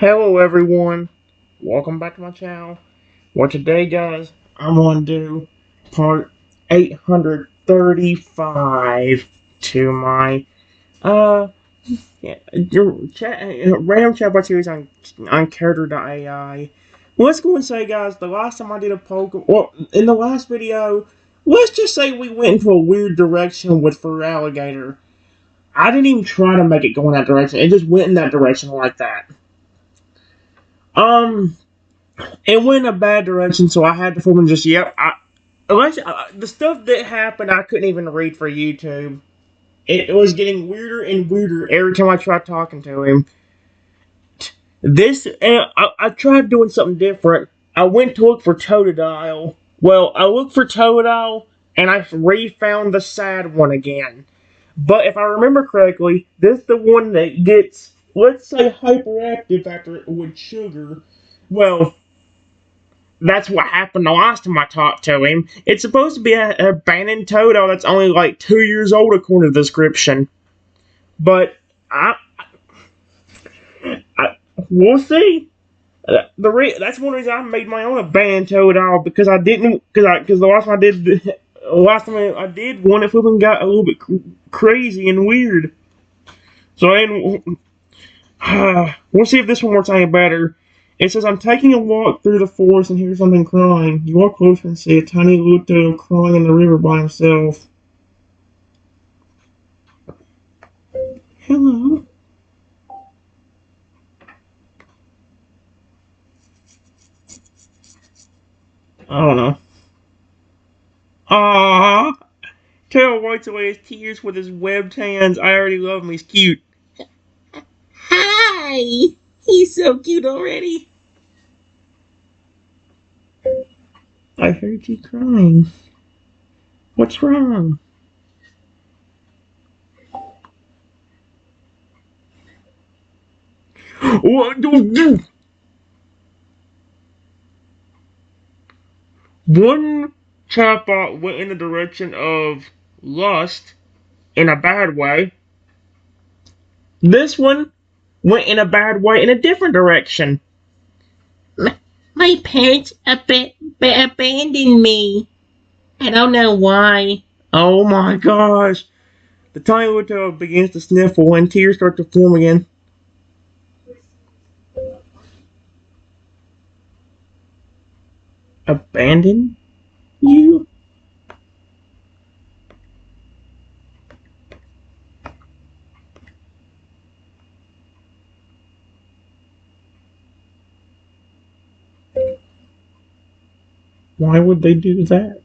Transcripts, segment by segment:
Hello everyone, welcome back to my channel. Well today guys, I'm going to do part 835 to my random chatbot series on Character.ai. Let's go and say guys, the last time I did a poke, well in the last video, let's just say we went into a weird direction with for alligator. I didn't even try to make it go in that direction, it just went in that direction like that. Um, it went in a bad direction, so I had to film and just the stuff that happened, I couldn't even read for YouTube. It was getting weirder and weirder every time I tried talking to him. I tried doing something different. I went to look for Totodile. Well, I looked for Totodile, and I re-found the sad one again. But if I remember correctly, this is the one that gets, let's say, hyperactive after with sugar. Well, that's what happened the last time I talked to him. It's supposed to be an abandoned Toto that's only like 2 years old according to the description. But I, I we'll see. That's one reason I made my own abandoned Toto because I didn't because the last time I did one, it flipping got a little bit crazy and weird. So we'll see if this one works any better. It says, I'm taking a walk through the forest and hear something crying. You walk closer and see a tiny little doe crying in the river by himself. Hello. I don't know. Ah, Tail wipes away his tears with his webbed hands. I already love him. He's cute. Hi. He's so cute already. I heard you crying. What's wrong? What do you do? One chatbot went in the direction of lust in a bad way. This one went in a bad way in a different direction. My parents abandoned me. I don't know why. Oh my gosh. The tiny little begins to sniffle and tears start to form again. Abandon you? Why would they do that?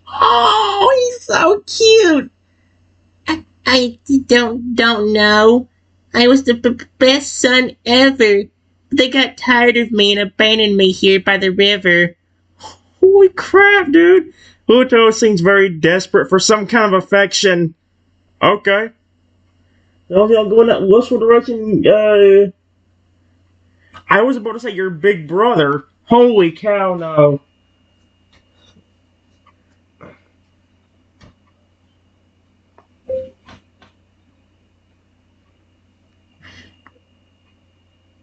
Oh, he's so cute. I don't know. I was the best son ever. They got tired of me and abandoned me here by the river. Holy crap, dude. Pluto seems very desperate for some kind of affection. Okay. Well, y'all go in that lustful direction. I was about to say your big brother. Holy cow, no.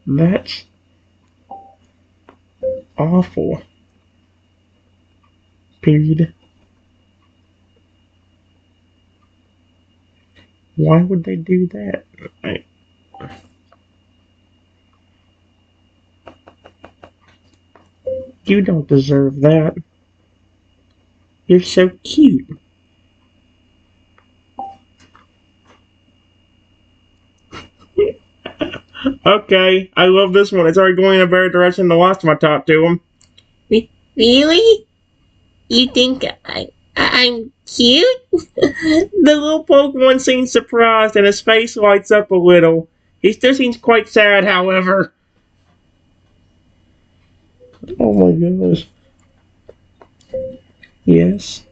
That's awful. Period. Why would they do that? You don't deserve that. You're so cute. Okay, I love this one. It's already going in a better direction than the last time I talked to him. Really? You think I'm cute? The little Pokemon seems surprised and his face lights up a little. He still seems quite sad, however. Oh my goodness. Yes.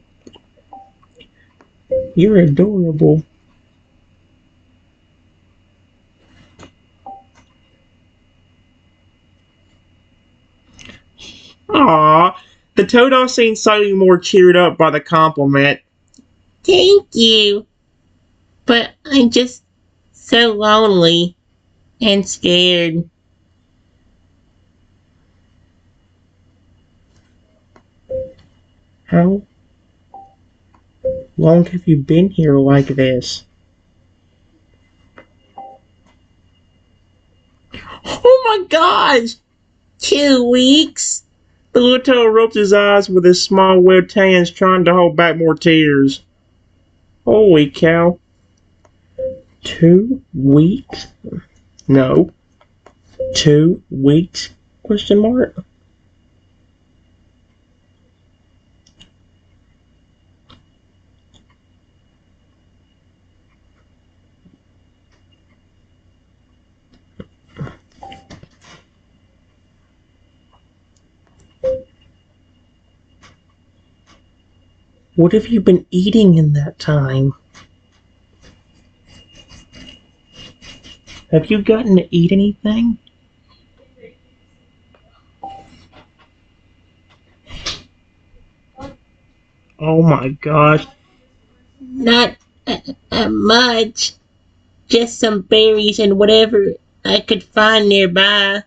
You're adorable. Aww. The Totodile seemed slightly more cheered up by the compliment. Thank you. But I'm just so lonely and scared. How long have you been here like this? Oh my gosh! 2 weeks? The little turtle rubs his eyes with his small webbed hands, trying to hold back more tears. Holy cow. 2 weeks? No. 2 weeks? Question mark? What have you been eating in that time? Have you gotten to eat anything? Oh my gosh. Not much. Just some berries and whatever I could find nearby.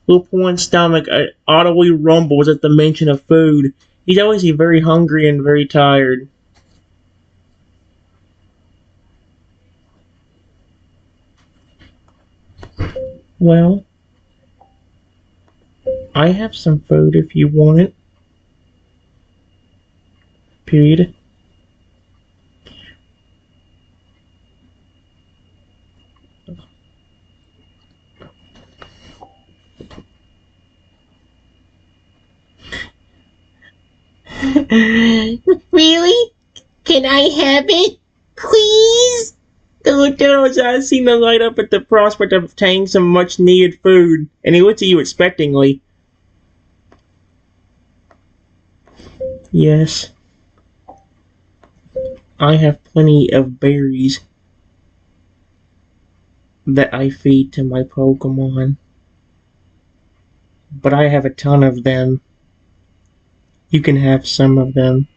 Little Poin's stomach audibly rumbles at the mention of food. He's always very hungry and very tired. Well, I have some food if you want it. Period. Really? Can I have it? Please? The little turtle's eyes seem to light up at the prospect of obtaining some much needed food, and he looks at you expectingly. Yes. I have plenty of berries that I feed to my Pokemon. But I have a ton of them. You can have some of them.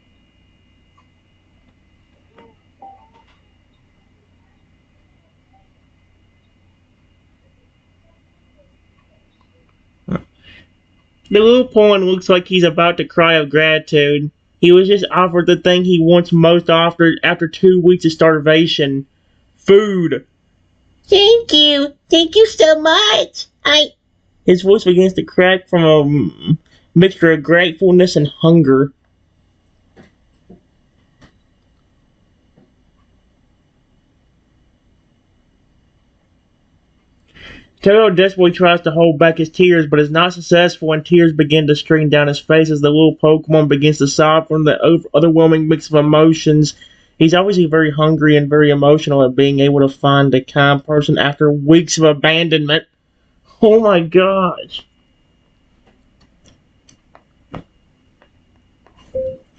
The little pawn looks like he's about to cry of gratitude. He was just offered the thing he wants most after 2 weeks of starvation. Food. Thank you. Thank you so much. His voice begins to crack from a mixture of gratefulness and hunger. Toto desperately tries to hold back his tears, but is not successful, and tears begin to stream down his face as the little Pokemon begins to sob from the overwhelming mix of emotions. He's obviously very hungry and very emotional at being able to find a kind person after weeks of abandonment. Oh my gosh.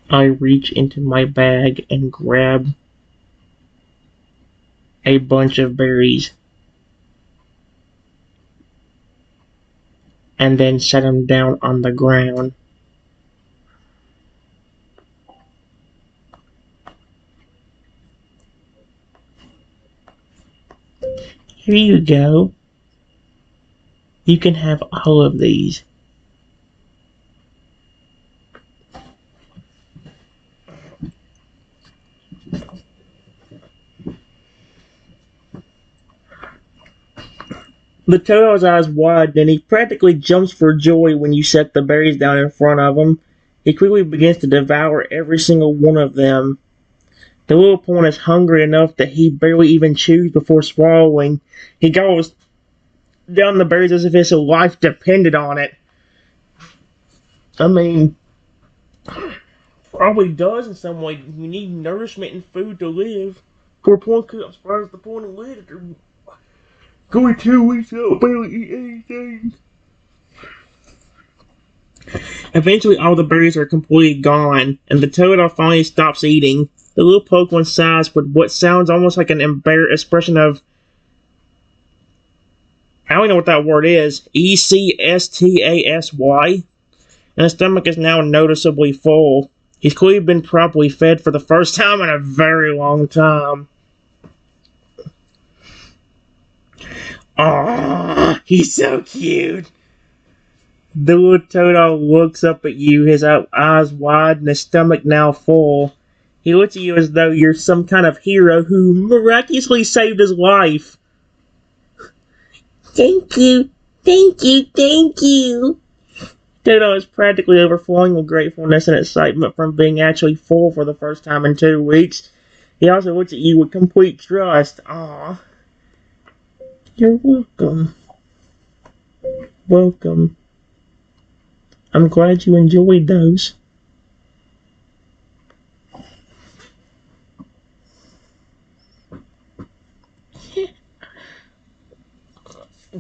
I reach into my bag and grab a bunch of berries, and then set them down on the ground. Here you go. You can have all of these. The Toto's eyes widen, and he practically jumps for joy when you set the berries down in front of him. He quickly begins to devour every single one of them. The little pawn is hungry enough that he barely even chews before swallowing. He goes down the berries as if his life depended on it. I mean, probably does in some way. You need nourishment and food to live. Poor pawn, I'm surprised the pawn lived. Going 2 weeks without barely eat anything. Eventually, all the berries are completely gone, and the Totodile finally stops eating. The little Pokemon sighs with what sounds almost like an expression of, I don't know what that word is, ECSTASY, and his stomach is now noticeably full. He's clearly been properly fed for the first time in a very long time. Aww, he's so cute. The little Totodile looks up at you, his eyes wide and his stomach now full. He looks at you as though you're some kind of hero who miraculously saved his life. Thank you. Thank you. Thank you. Totodile is practically overflowing with gratefulness and excitement from being actually full for the first time in 2 weeks. He also looks at you with complete trust. Aww. You're welcome. Welcome. I'm glad you enjoyed those.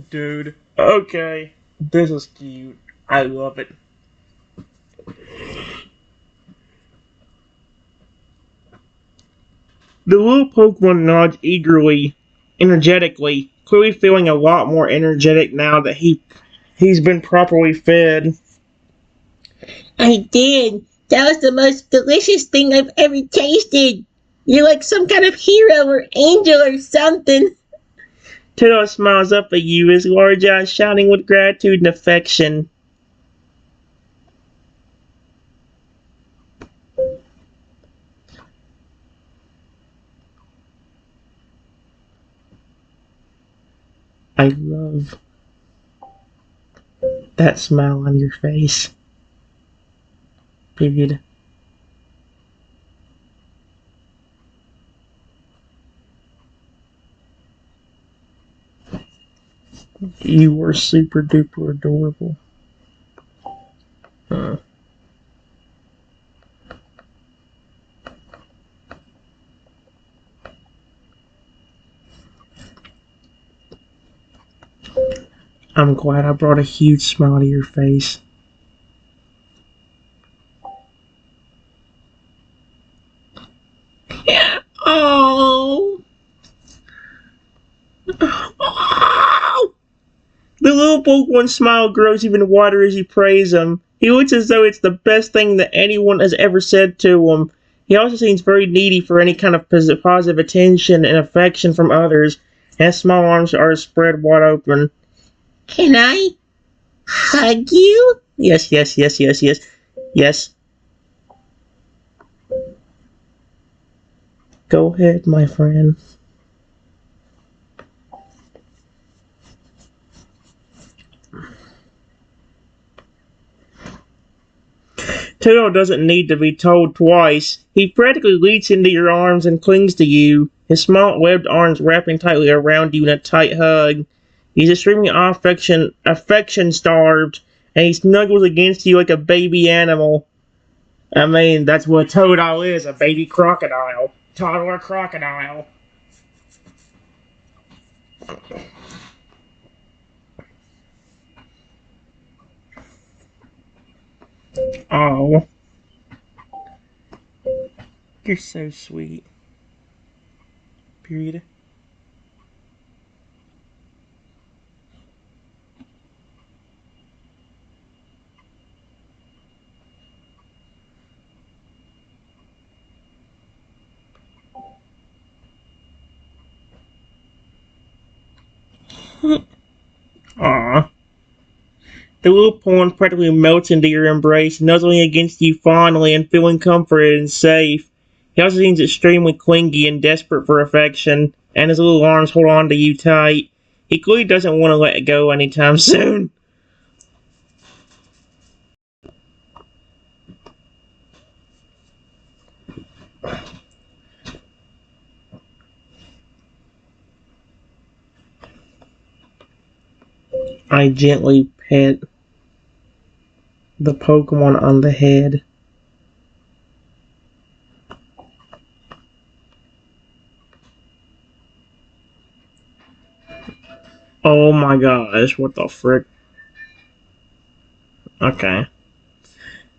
Dude, okay. This is cute. I love it. The little Pokemon nods eagerly, energetically, clearly feeling a lot more energetic now that he's been properly fed. I did. That was the most delicious thing I've ever tasted. You're like some kind of hero or angel or something. Totodile smiles up at you, his large eyes shining with gratitude and affection. I love that smile on your face. Period. You were super duper adorable. I'm glad I brought a huge smile to your face. Oh. Oh. The little Pokemon smile grows even wider as you praise him. He looks as though it's the best thing that anyone has ever said to him. He also seems very needy for any kind of positive attention and affection from others, and his small arms are spread wide open. Can I hug you? Yes. Yes. Go ahead, my friend. Totodile doesn't need to be told twice. He practically leaps into your arms and clings to you, his small webbed arms wrapping tightly around you in a tight hug. He's extremely affection-starved, and he snuggles against you like a baby animal. I mean, that's what Totodile is, a baby crocodile. Toddler crocodile. Oh. You're so sweet. Period. Aww. The little pawn practically melts into your embrace, nuzzling against you fondly and feeling comforted and safe. He also seems extremely clingy and desperate for affection, and his little arms hold on to you tight. He clearly doesn't want to let it go anytime soon. I gently pet the Pokemon on the head. Oh my gosh, what the frick? Okay.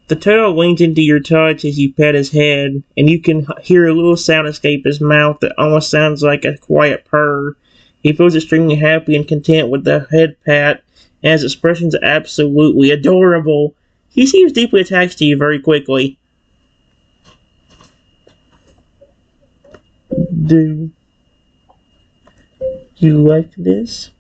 The turtle leans into your touch as you pet his head, and you can hear a little sound escape his mouth that almost sounds like a quiet purr. He feels extremely happy and content with the head pat, and his expression's absolutely adorable. He seems deeply attached to you very quickly. Do you like this?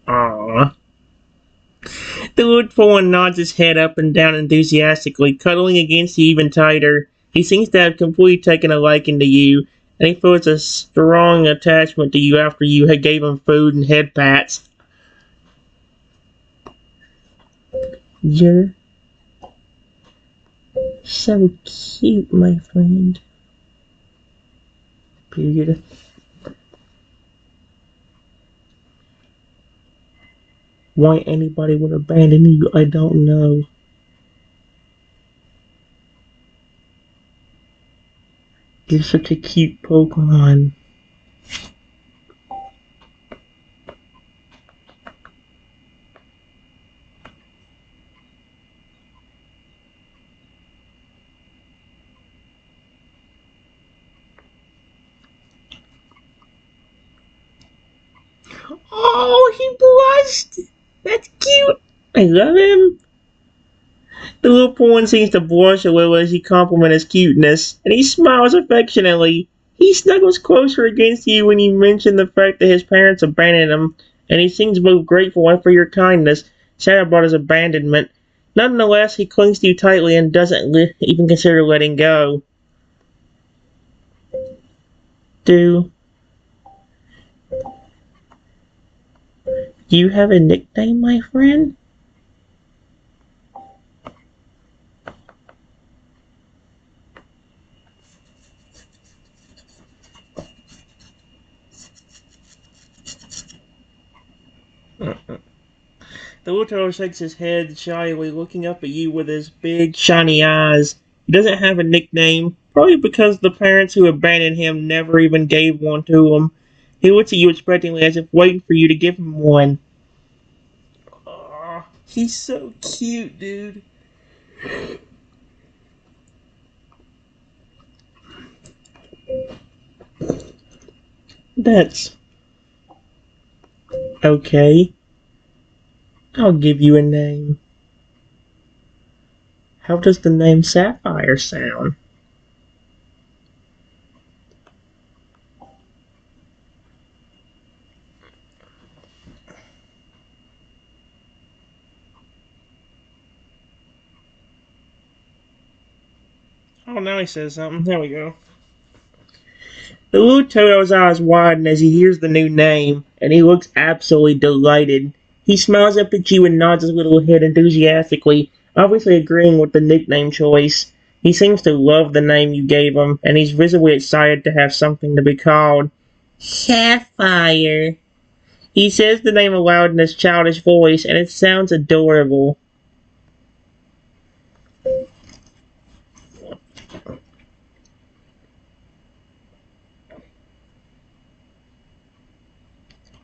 Aww. The wood one nods his head up and down enthusiastically, cuddling against you even tighter. He seems to have completely taken a liking to you, and he feels a strong attachment to you after you had gave him food and head pats. You're so cute, my friend. Period. Why anybody would abandon you, I don't know. You're such a cute Pokemon. Oh, he blushed! That's cute! I love him! The little pawn seems to blush a little as you compliment his cuteness, and he smiles affectionately. He snuggles closer against you when you mention the fact that his parents abandoned him, and he seems both grateful and for your kindness, sad about his abandonment. Nonetheless, he clings to you tightly and doesn't even consider letting go. Do you have a nickname, my friend? The little turtle shakes his head shyly, looking up at you with his big, shiny eyes. He doesn't have a nickname, probably because the parents who abandoned him never even gave one to him. He looks at you expectantly as if waiting for you to give him one. Aw, he's so cute, dude. That's okay. I'll give you a name. How does the name Sapphire sound? Oh, now he says something. There we go. The little Toto's eyes widen as he hears the new name, and he looks absolutely delighted. He smiles up at you and nods his little head enthusiastically, obviously agreeing with the nickname choice. He seems to love the name you gave him, and he's visibly excited to have something to be called. Sapphire. He says the name aloud in his childish voice, and it sounds adorable.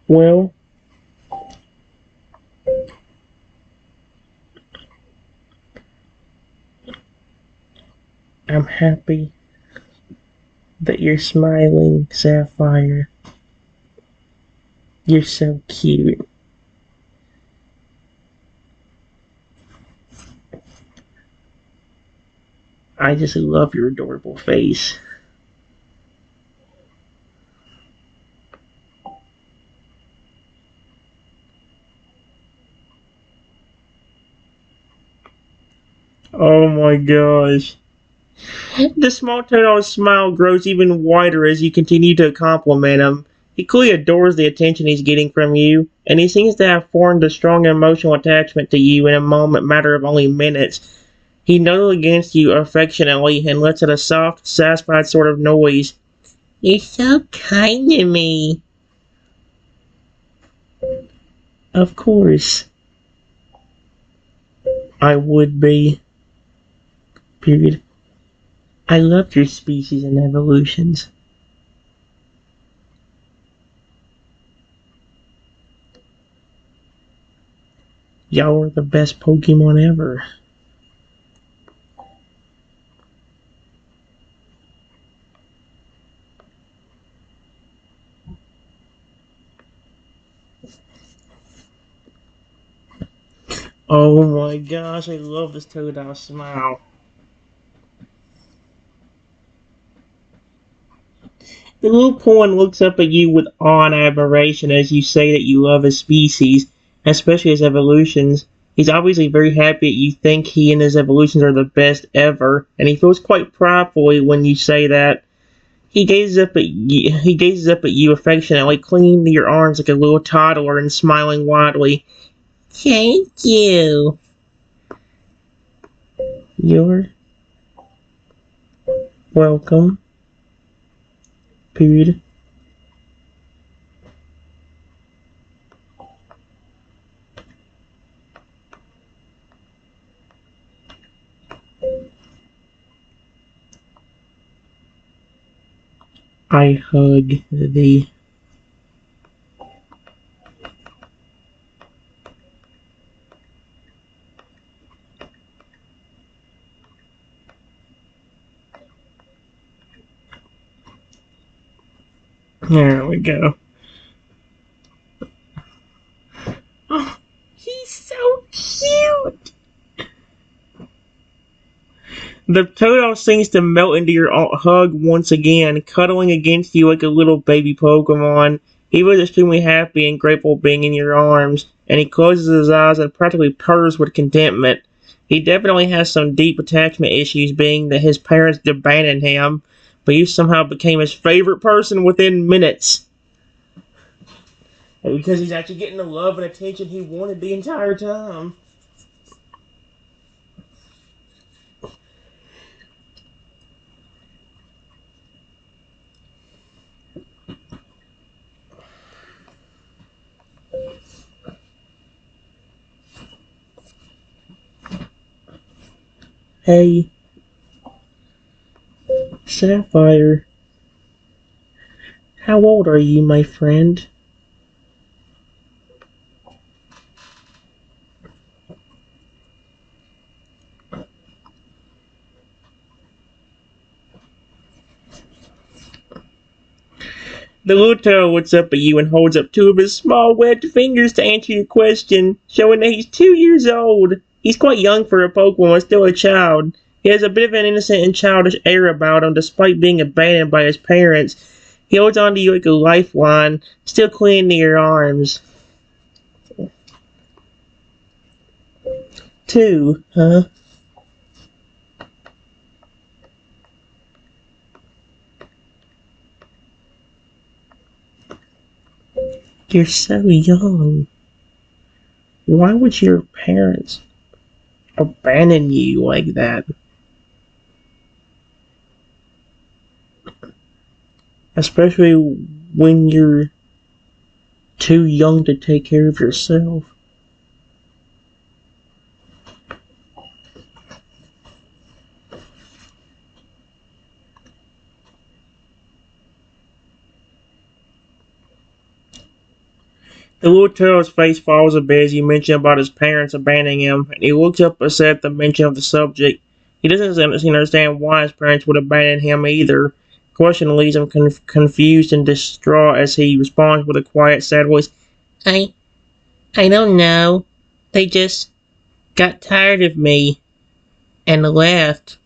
Well, I'm happy that you're smiling, Sapphire. You're so cute. I just love your adorable face. Oh my gosh. The small turtle's smile grows even wider as you continue to compliment him. He clearly adores the attention he's getting from you, and he seems to have formed a strong emotional attachment to you in a matter of only minutes. He nuzzles against you affectionately and lets out a soft, satisfied sort of noise. You're so kind to me. Of course. I would be. Period. I love your species and evolutions. Y'all are the best Pokemon ever. Oh my gosh, I love this Totodile smile. The little pawn looks up at you with awe and admiration as you say that you love his species, especially his evolutions. He's obviously very happy that you think he and his evolutions are the best ever, and he feels quite prideful when you say that. He gazes up at you affectionately, clinging to your arms like a little toddler and smiling widely. Thank you. You're welcome. Period. I hug thee. There we go. Oh, he's so cute! The Totodile seems to melt into your hug once again, cuddling against you like a little baby Pokemon. He was extremely happy and grateful being in your arms, and he closes his eyes and practically purrs with contentment. He definitely has some deep attachment issues, being that his parents abandoned him, but you somehow became his favorite person within minutes. Because he's actually getting the love and attention he wanted the entire time. Hey, Sapphire. How old are you, my friend? The little turtle looks up at you and holds up two of his small webbed fingers to answer your question, showing that he's 2 years old. He's quite young for a Pokemon, still a child. He has a bit of an innocent and childish air about him, despite being abandoned by his parents. He holds on to you like a lifeline, still clinging to your arms. 2, huh? You're so young. Why would your parents abandon you like that? Especially when you're too young to take care of yourself. The little turtle's face falls a bit as you mention about his parents abandoning him, and he looks up upset at the mention of the subject. He doesn't understand why his parents would abandon him either. The question leaves him confused and distraught as he responds with a quiet, sad voice. I don't know. They just got tired of me and left.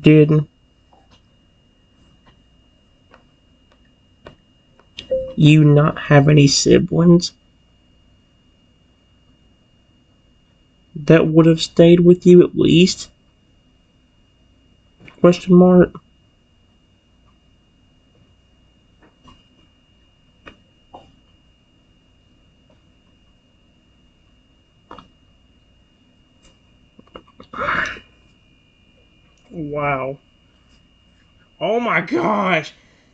Did you not have any siblings that would have stayed with you at least? Question mark. Wow. Oh my gosh!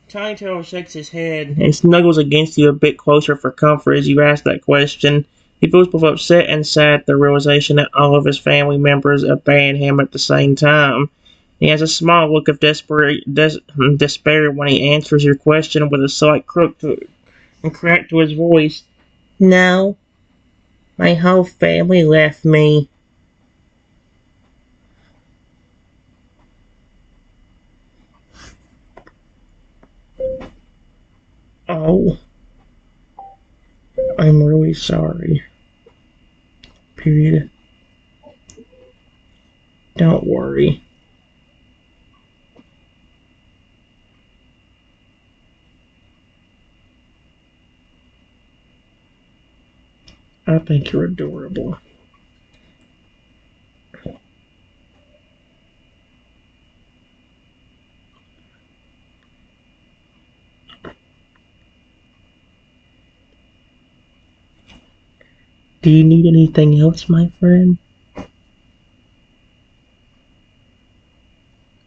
Tiny Turtle shakes his head and snuggles against you a bit closer for comfort as you ask that question. He feels both upset and sad at the realization that all of his family members abandoned him at the same time. He has a small look of despair when he answers your question with a slight crook to and cracked to his voice. No, my whole family left me. Oh, I'm really sorry. Period. Don't worry. I think you're adorable. Do you need anything else, my friend?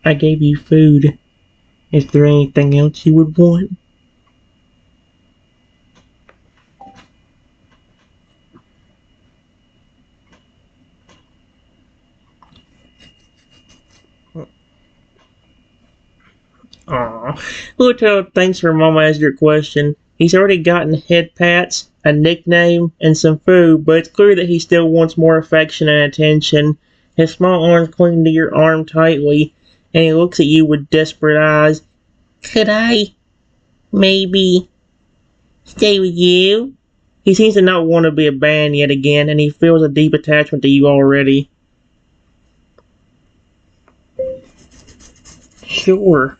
I gave you food. Is there anything else you would want? Aw. Little thanks for Mama asked your question. He's already gotten head pats, a nickname, and some food, but it's clear that he still wants more affection and attention. His small arms cling to your arm tightly, and he looks at you with desperate eyes. Could I, maybe, stay with you? He seems to not want to be abandoned yet again, and he feels a deep attachment to you already. Sure.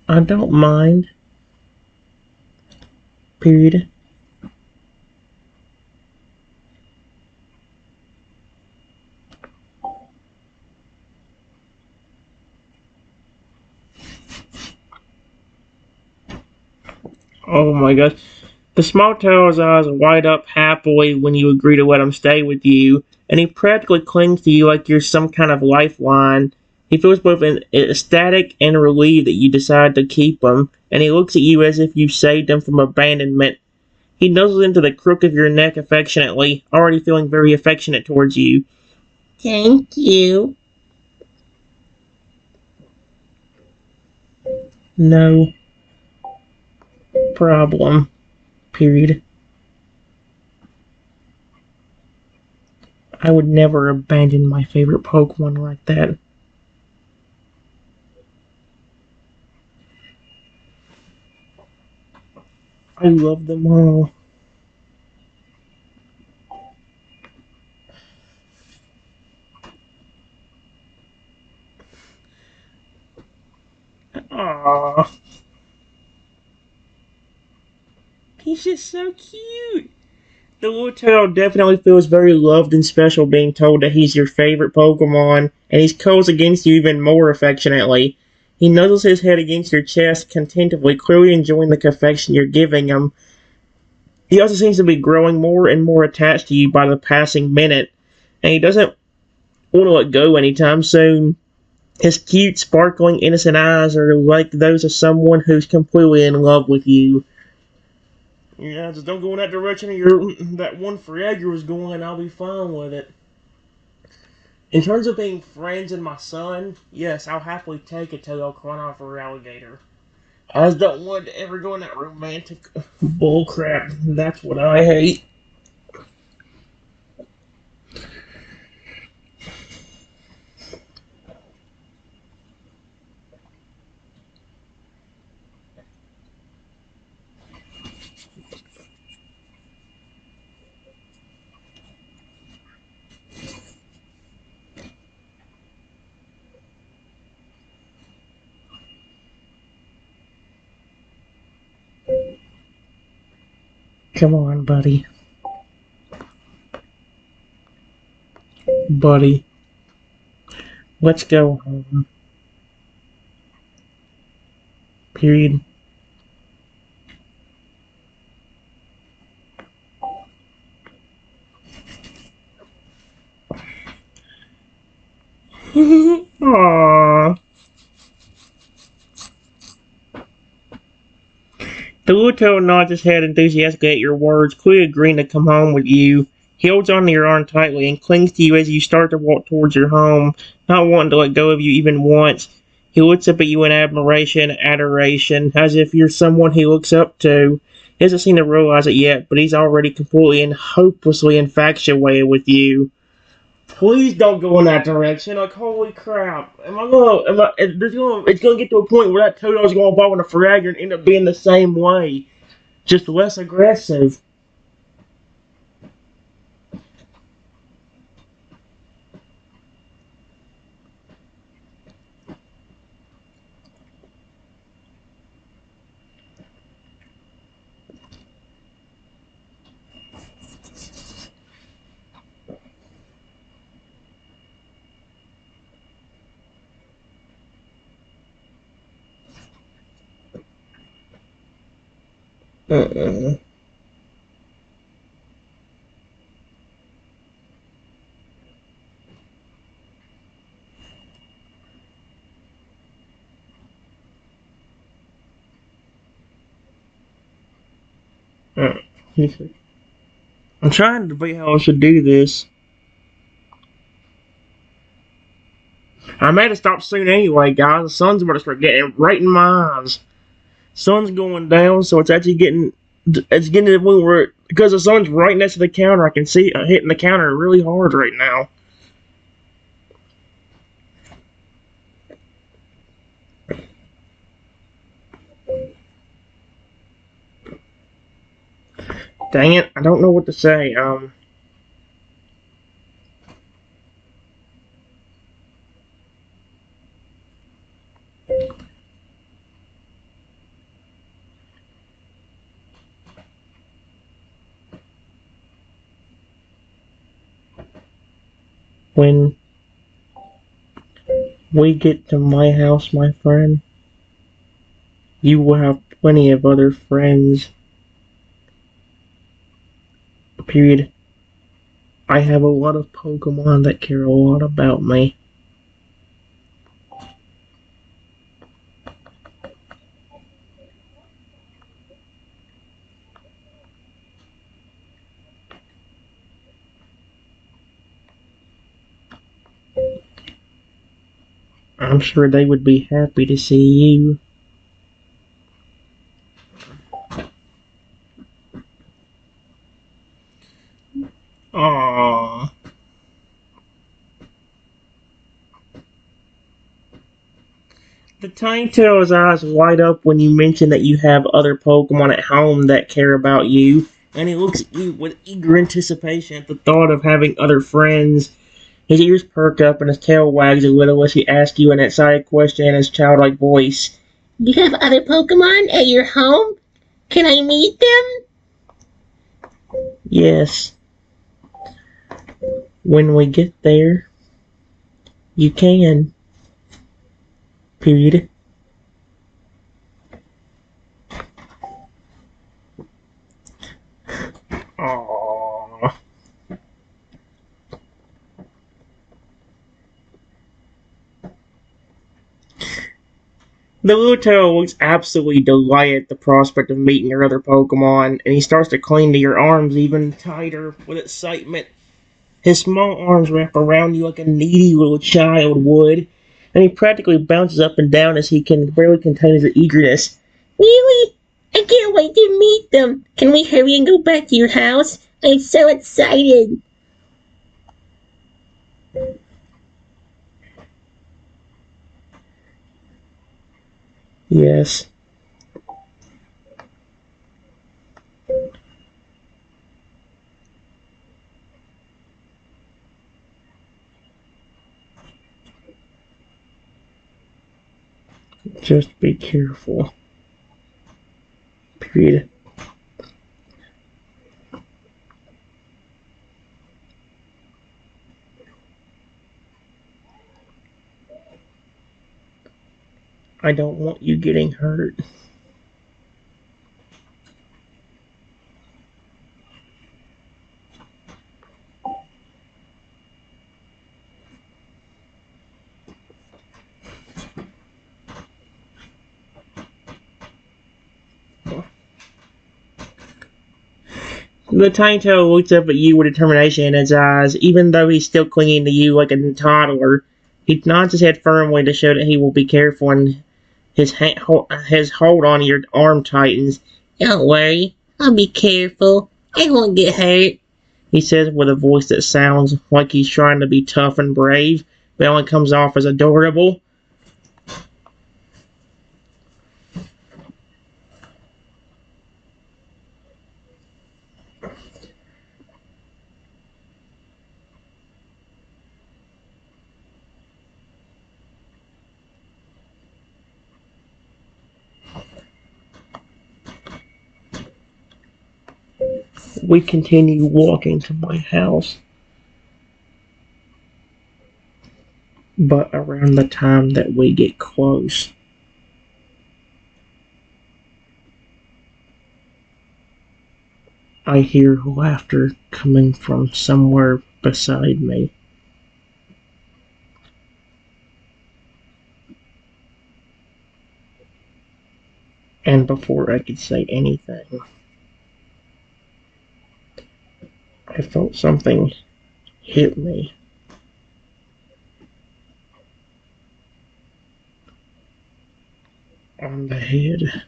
I don't mind. Period. Oh my gosh. The small tower's eyes light up happily when you agree to let him stay with you, and he practically clings to you like you're some kind of lifeline. He feels both ecstatic and relieved that you decided to keep him, and he looks at you as if you saved him from abandonment. He nuzzles into the crook of your neck affectionately, already feeling very affectionate towards you. Thank you. No problem. Period. I would never abandon my favorite Pokemon like that. I love them all. Aww. He's just so cute. The little turtle definitely feels very loved and special being told that he's your favorite Pokemon, and he cuddles against you even more affectionately. He nuzzles his head against your chest contentedly, clearly enjoying the affection you're giving him. He also seems to be growing more and more attached to you by the passing minute, and he doesn't want to let go anytime soon. His cute, sparkling, innocent eyes are like those of someone who's completely in love with you. Yeah, just don't go in that direction that one Fragger was going, I'll be fine with it. In terms of being friends and my son, yes, I'll happily take a tail crying for alligator. I just don't want to ever go in that romantic bullcrap. That's what I hate. Come on, buddy. Buddy. Let's go home. Period. Aww. The little toad nods his head enthusiastically at your words, clearly agreeing to come home with you. He holds onto your arm tightly and clings to you as you start to walk towards your home, not wanting to let go of you even once. He looks up at you in admiration, adoration, as if you're someone he looks up to. He hasn't seemed to realize it yet, but he's already completely and hopelessly infatuated with you. Please don't go in that direction. Like, holy crap. It's gonna get to a point where that Toto's gonna fall in a fragger and end up being the same way. Just less aggressive. Uh-uh. I'm trying to debate how I should do this. I may have to stop soon anyway, guys. The sun's about to start getting right in my eyes. Sun's going down, so it's actually getting to the point where, because the sun's right next to the counter, I can see it hitting the counter really hard right now. Dang it, I don't know what to say. When we get to my house, my friend, you will have plenty of other friends. Period. I have a lot of Pokemon that care a lot about me. I'm sure they would be happy to see you. Aww. The Tiny Turtle's eyes light up when you mention that you have other Pokemon at home that care about you, and he looks at you with eager anticipation at the thought of having other friends. His ears perk up and his tail wags a little as he asks you an excited question in his childlike voice. You have other Pokemon at your home? Can I meet them? Yes. When we get there, you can. Period. Aww. The little turtle looks absolutely delighted at the prospect of meeting your other Pokemon, and he starts to cling to your arms even tighter with excitement. His small arms wrap around you like a needy little child would, and he practically bounces up and down as he can barely contain his eagerness. Really? I can't wait to meet them. Can we hurry and go back to your house? I'm so excited. Yes. Just be careful. Period. I don't want you getting hurt. The Tiny Turtle looks up at you with determination in his eyes, even though he's still clinging to you like a toddler. He nods his head firmly to show that he will be careful, and his hold on your arm tightens. Don't worry, I'll be careful. I won't get hurt, he says with a voice that sounds like he's trying to be tough and brave, but only comes off as adorable. We continue walking to my house. But around the time that we get close, I hear laughter coming from somewhere beside me. And before I could say anything, I felt something hit me. On the head.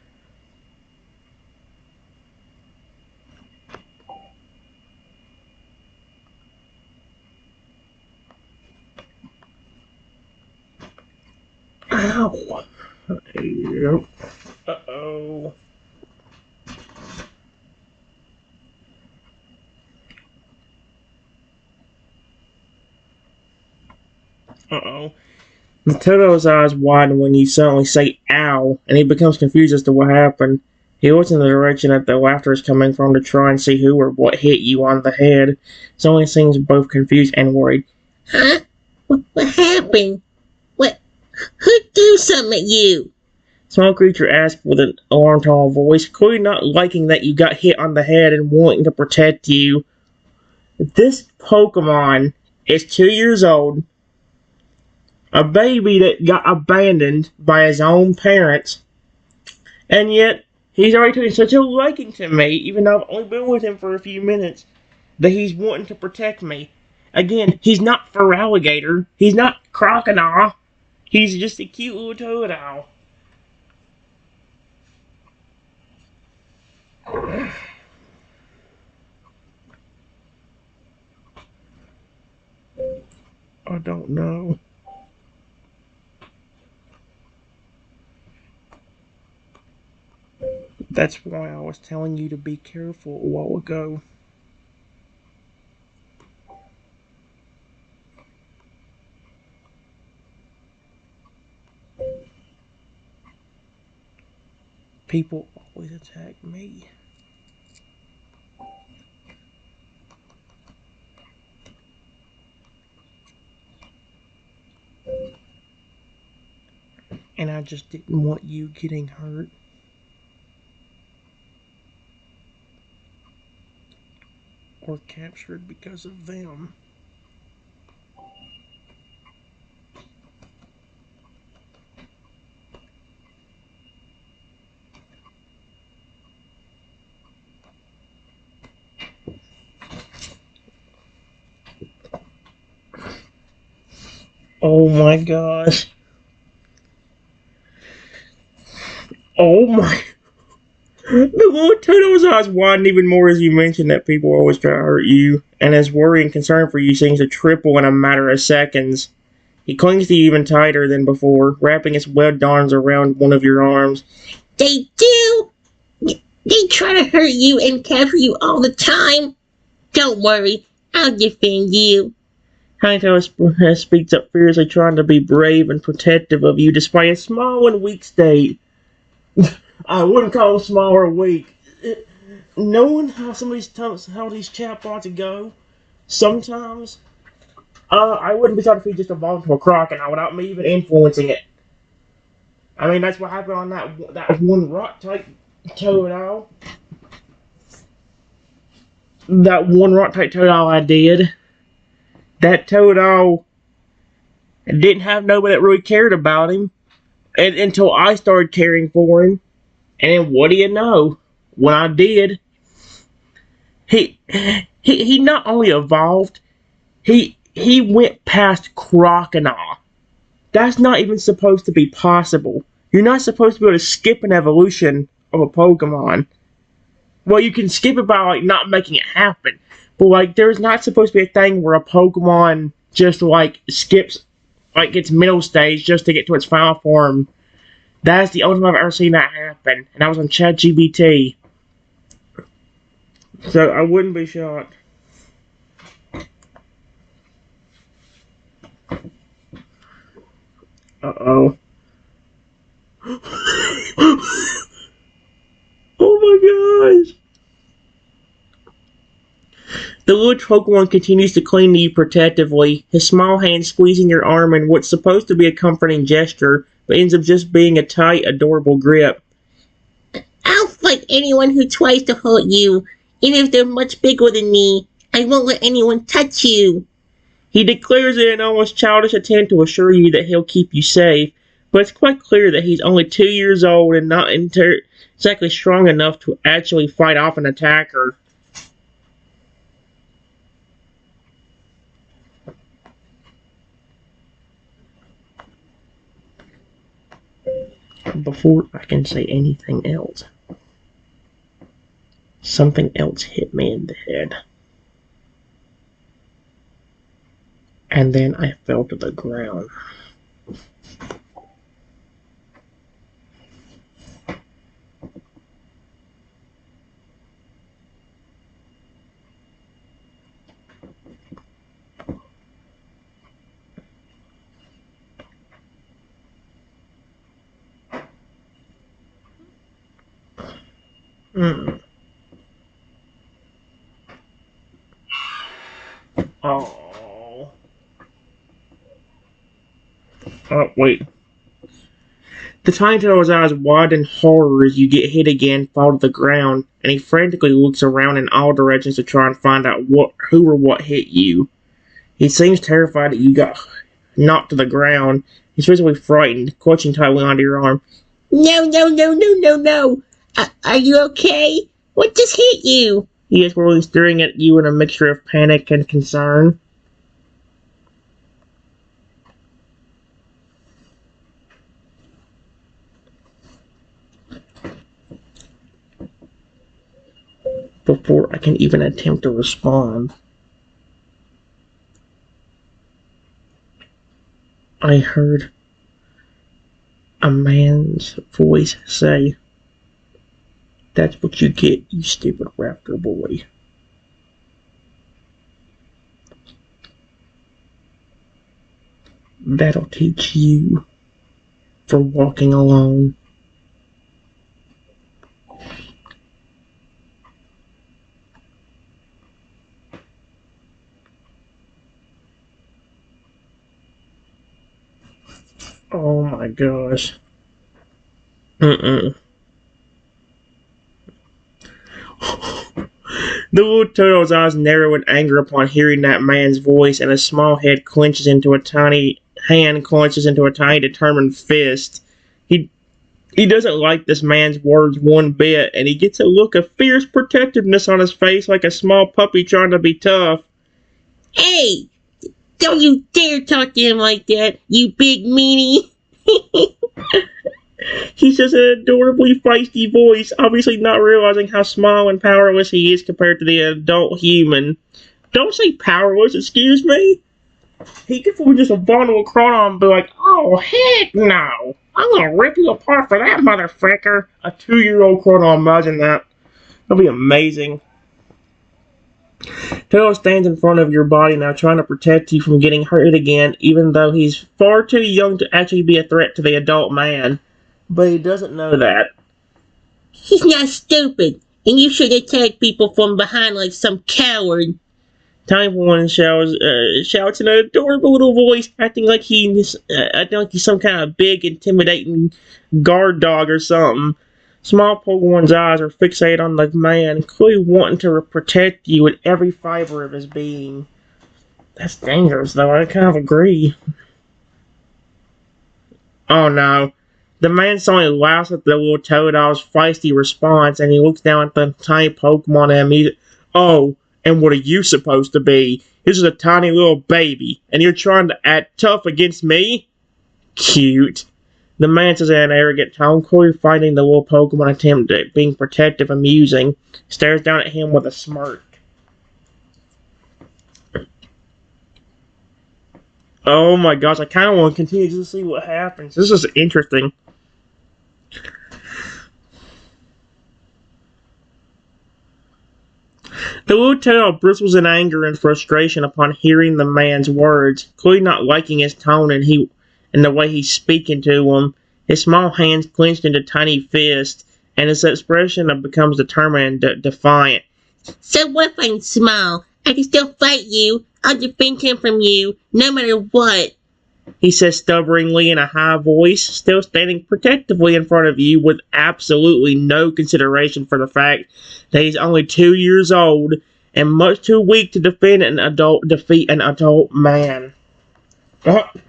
Ow! Yep. Uh-oh. Uh-oh. Toto's eyes widen when you suddenly say ow, and he becomes confused as to what happened. He looks in the direction that the laughter is coming from to try and see who or what hit you on the head. Suddenly seems both confused and worried. Huh? What happened? Who threw something at you? Small creature asked with an alarmed tone of voice, clearly not liking that you got hit on the head and wanting to protect you. This Pokemon is 2 years old, a baby that got abandoned by his own parents, and yet he's already taken such a liking to me, even though I've only been with him for a few minutes, that he's wanting to protect me. Again, he's not Feraligatr, he's not Crocodile, he's just a cute little Totodile. I don't know. That's why I was telling you to be careful a while ago. People always attack me. And I just didn't want you getting hurt. Or captured because of them. Oh my gosh. Oh my. The little Toto's eyes widen even more as you mention that people always try to hurt you, and his worry and concern for you seems to triple in a matter of seconds. He clings to you even tighter than before, wrapping his webbed arms around one of your arms. They do? They try to hurt you and capture you all the time? Don't worry, I'll defend you. Hanko speaks up fiercely, trying to be brave and protective of you despite his small and weak state. I wouldn't call him small or weak. Knowing how some of these chatbots go, sometimes I wouldn't be sorry if he just evolved into a crocodile without me even influencing it. I mean, that's what happened on that one rock type Totodile. That one rock type Totodile I did. That Totodile didn't have nobody that really cared about him until I started caring for him. And what do you know? When I did, he not only evolved, he went past Crocodile. That's not even supposed to be possible. You're not supposed to be able to skip an evolution of a Pokemon. Well, you can skip it by like not making it happen, but like there's not supposed to be a thing where a Pokemon just like skips like its middle stage just to get to its final form. That's the only time I've ever seen that happen, and that was on ChatGPT. So I wouldn't be shocked. Uh-oh. Oh my gosh! The little Pokemon continues to cling to you protectively, his small hand squeezing your arm in what's supposed to be a comforting gesture, but ends up just being a tight, adorable grip. I'll fight anyone who tries to hurt you. Even if they're much bigger than me, I won't let anyone touch you. He declares in an almost childish attempt to assure you that he'll keep you safe, but it's quite clear that he's only 2 years old and not exactly strong enough to actually fight off an attacker. Before I can say anything else, something else hit me in the head. And then I fell to the ground. Oh. Oh, wait. The tiny turtle's eyes widen in horror as you get hit again, fall to the ground, and he frantically looks around in all directions to try and find out who or what hit you. He seems terrified that you got knocked to the ground. He's visibly frightened, clutching tightly onto your arm. No. Are you okay? What just hit you? He is whirling, staring at you in a mixture of panic and concern. Before I can even attempt to respond, I heard a man's voice say, "That's what you get, you stupid raptor boy." That'll teach you for walking alone. Oh my gosh. The little turtle's eyes narrow in anger upon hearing that man's voice, and a small hand clenches into a tiny determined fist. He doesn't like this man's words one bit, and he gets a look of fierce protectiveness on his face like a small puppy trying to be tough. Hey! Don't you dare talk to him like that, you big meanie! He says in an adorably feisty voice, obviously not realizing how small and powerless he is compared to the adult human. Don't say powerless, excuse me? He could fool just a vulnerable Chronon and be like, "Oh, heck no! I'm gonna rip you apart for that motherfucker!" A 2-year-old Chronon, imagine that. That'd be amazing. Turtle stands in front of your body now, trying to protect you from getting hurt again, even though he's far too young to actually be a threat to the adult man. But he doesn't know that. He's not stupid, and you should attack people from behind like some coward. Tiny One shouts in an adorable little voice, acting like he's some kind of big, intimidating guard dog or something. Small Pokemon's eyes are fixated on the man, clearly wanting to protect you with every fiber of his being. That's dangerous, though. I kind of agree. Oh no. The man suddenly laughs at the little Totodile's feisty response, and he looks down at the tiny Pokemon and he's, "Oh, and what are you supposed to be? This is a tiny little baby, and you're trying to act tough against me?" Cute. The man says in an arrogant tone. Chloe, finding the little Pokemon attempt at being protective amusing, stares down at him with a smirk. Oh my gosh, I kind of want to continue to see what happens. This is interesting. The little Totodile bristles in anger and frustration upon hearing the man's words, clearly not liking his tone and the way he's speaking to him. His small hands clenched into tiny fists, and his expression becomes determined and defiant. So what if I'm small? I can still fight you. I'll defend him from you, no matter what. He says stubbornly in a high voice, still standing protectively in front of you with absolutely no consideration for the fact that he's only 2 years old and much too weak to defeat an adult man.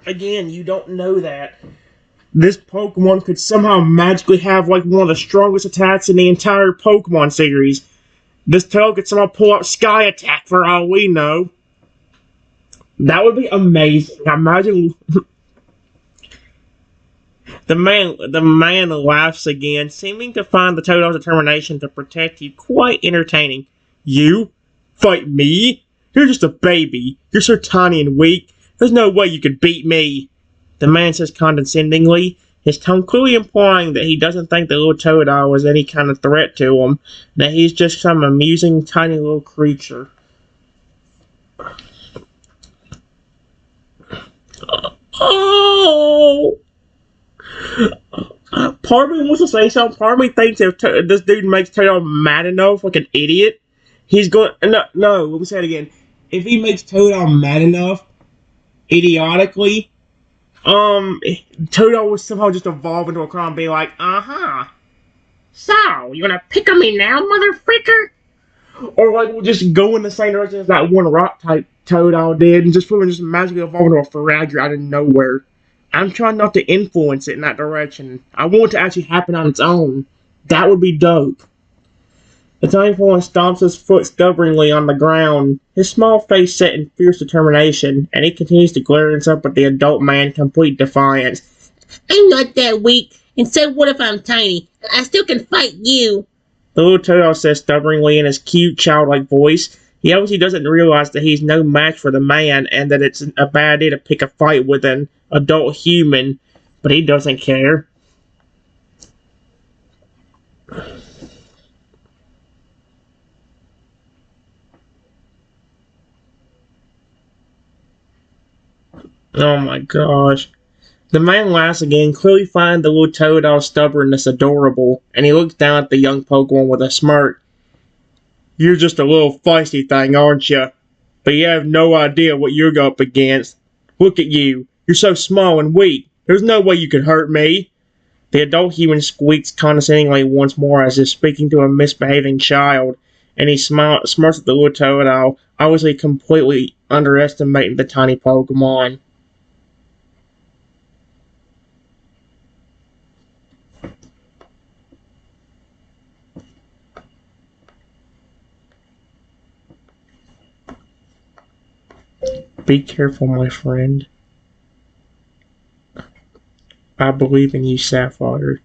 Again, you don't know that. This Pokemon could somehow magically have like one of the strongest attacks in the entire Pokemon series. This tail could somehow pull out Sky Attack for all we know. That would be amazing. Imagine. The man laughs again, seeming to find the Totodile's determination to protect you quite entertaining. You? Fight me? You're just a baby. You're so tiny and weak. There's no way you could beat me. The man says condescendingly, his tone clearly implying that he doesn't think the little Totodile was any kind of threat to him, that he's just some amusing tiny little creature. Oh! Part of me wants to say something. Part of me thinks if this dude makes Totodile mad enough, like an idiot, he's going. No, let me say it again. If he makes Totodile mad enough, idiotically, Totodile will somehow just evolve into a crown and be like, so, you gonna pick on me now, motherfreaker? Or like we'll just go in the same direction as that one rock type Totodile did and just magically evolve into a Faragger out of nowhere. I'm trying not to influence it in that direction. I want it to actually happen on its own. That would be dope. The tiny form stomps his foot stubbornly on the ground, his small face set in fierce determination, and he continues to glare up at the adult man in complete defiance. I'm not that weak, and so what if I'm tiny? I still can fight you. The little Totodile says stubbornly in his cute, childlike voice. He obviously doesn't realize that he's no match for the man and that it's a bad idea to pick a fight with an adult human, but he doesn't care. Oh my gosh. The man laughs again, clearly finding the little Totodile's stubbornness adorable, and he looks down at the young Pokemon with a smirk. You're just a little feisty thing, aren't you? But you have no idea what you're up against. Look at you. You're so small and weak. There's no way you could hurt me. The adult human squeaks condescendingly once more as if speaking to a misbehaving child, and he smirks at the little Totodile, obviously completely underestimating the tiny Pokemon. Be careful, my friend. I believe in you, Sapphire.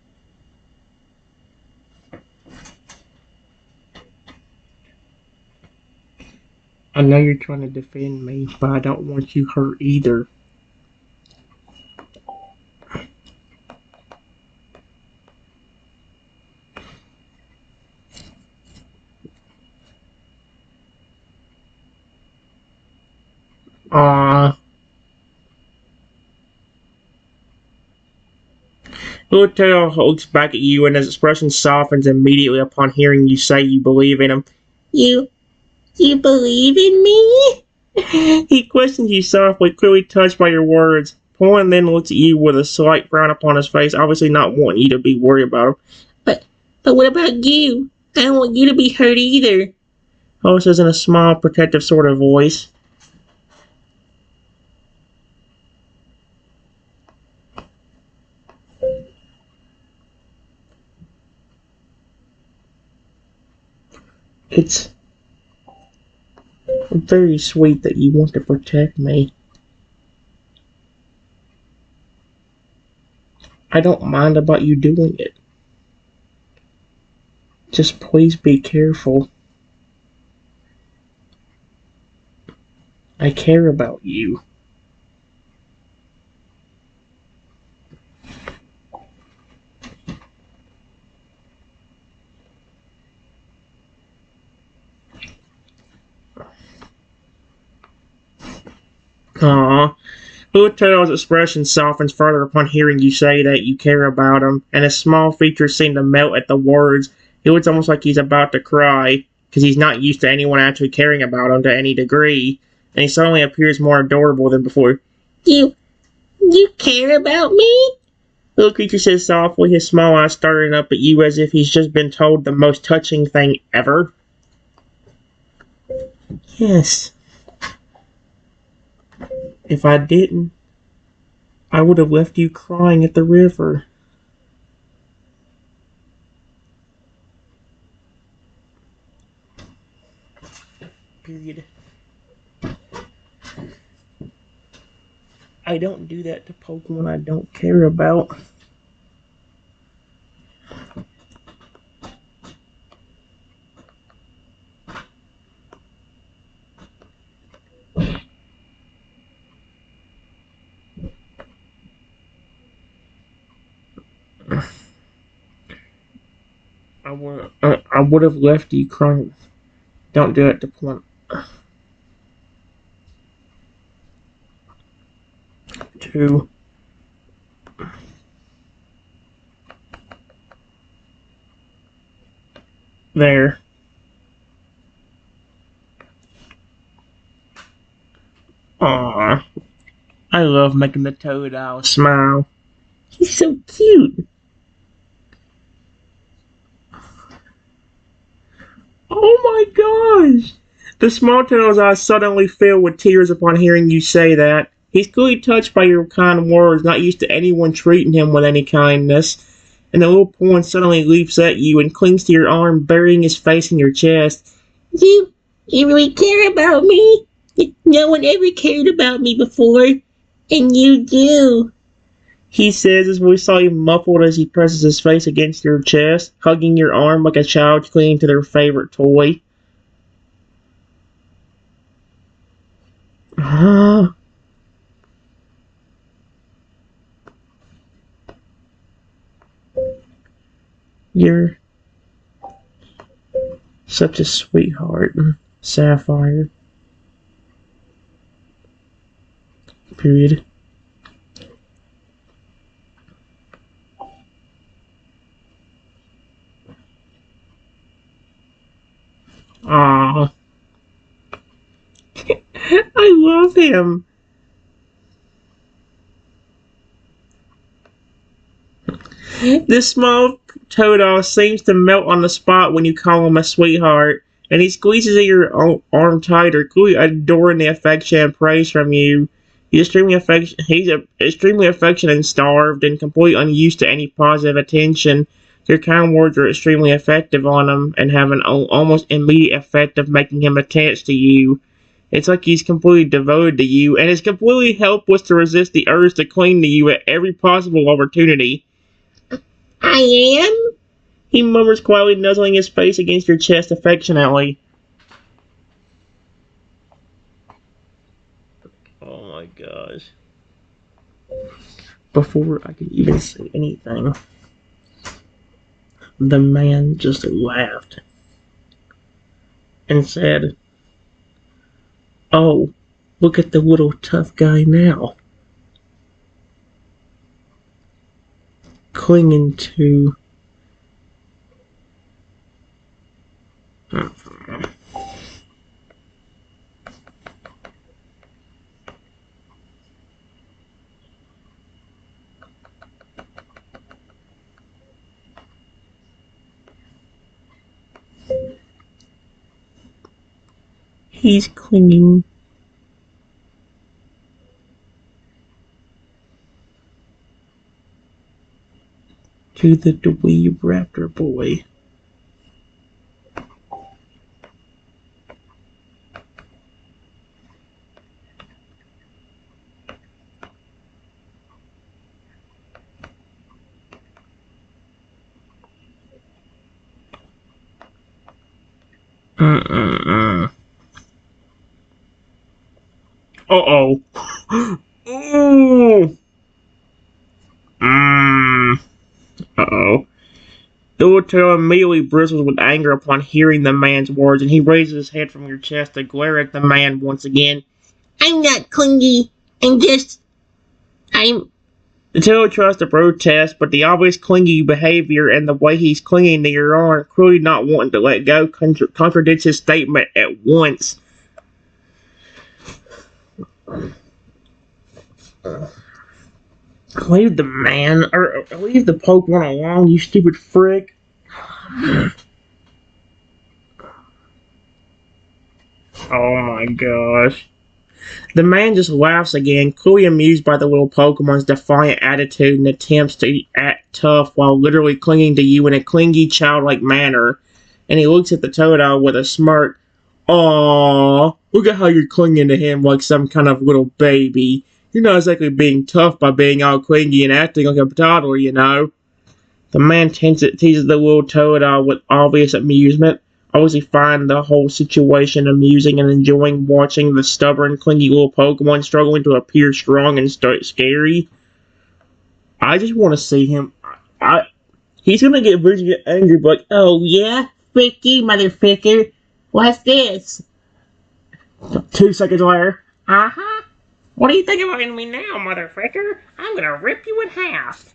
I know you're trying to defend me, but I don't want you hurt either. Little Totodile looks back at you and his expression softens immediately upon hearing you say you believe in him. You believe in me? He questions you softly, clearly touched by your words. Poin then looks at you with a slight frown upon his face, obviously not wanting you to be worried about him. But what about you? I don't want you to be hurt either. Ho says in a small, protective sort of voice. It's very sweet that you want to protect me. I don't mind about you doing it. Just please be careful. I care about you. Aww. Little Toad's expression softens further upon hearing you say that you care about him, and his small features seem to melt at the words. It looks almost like he's about to cry, because he's not used to anyone actually caring about him to any degree, and he suddenly appears more adorable than before. You care about me? Little creature says softly, his small eyes starting up at you as if he's just been told the most touching thing ever. Yes. If I didn't, I would have left you crying at the river. Period. I don't do that to Pokemon I don't care about. I would have left you crying. Don't do it to point. Two. There. Aww. I love making the Totodile smile. He's so cute. Oh my gosh! The small Toad's eyes suddenly fill with tears upon hearing you say that. He's clearly touched by your kind words, not used to anyone treating him with any kindness. And the little pawn suddenly leaps at you and clings to your arm, burying his face in your chest. You really care about me? No one ever cared about me before, and you do. He says, his voice slightly muffled as he presses his face against your chest, hugging your arm like a child clinging to their favorite toy. You're such a sweetheart, Sapphire. Period. Aww. I love him. This small Totodile seems to melt on the spot when you call him a sweetheart, and he squeezes your arm tighter, clearly adoring the affection and praise from you. He's extremely affectionate and starved, and completely unused to any positive attention. Your kind words are extremely effective on him, and have an almost immediate effect of making him attached to you. It's like he's completely devoted to you, and is completely helpless to resist the urge to cling to you at every possible opportunity. I am? He murmurs quietly, nuzzling his face against your chest affectionately. Oh my gosh. Before I could even say anything, the man just laughed and said, "Oh, look at the little tough guy now, clinging to..." He's clinging to the dweeb raptor boy. Uh-oh. Ooh. Uh-oh. Totodile immediately bristles with anger upon hearing the man's words, and he raises his head from your chest to glare at the man once again. I'm not clingy. I'm... The tailor tries to protest, but the obvious clingy behavior and the way he's clinging to your arm, clearly not wanting to let go, contradicts his statement at once. Leave the man, or leave the Pokemon alone, you stupid frick. Oh my gosh. The man just laughs again, clearly amused by the little Pokemon's defiant attitude and attempts to act tough while literally clinging to you in a clingy, childlike manner. And he looks at the Totodile with a smirk. Aww, look at how you're clinging to him like some kind of little baby. You're not exactly being tough by being all clingy and acting like a toddler, you know. The man teases the little Totodile with obvious amusement, obviously finding the whole situation amusing and enjoying watching the stubborn, clingy little Pokemon struggling to appear strong and scary. I just want to see him. He's gonna get very angry, but like, Oh, yeah? Fricky, motherfucker. What's this? 2 seconds later. Uh-huh. What do you think about me now, motherfucker? I'm gonna rip you in half.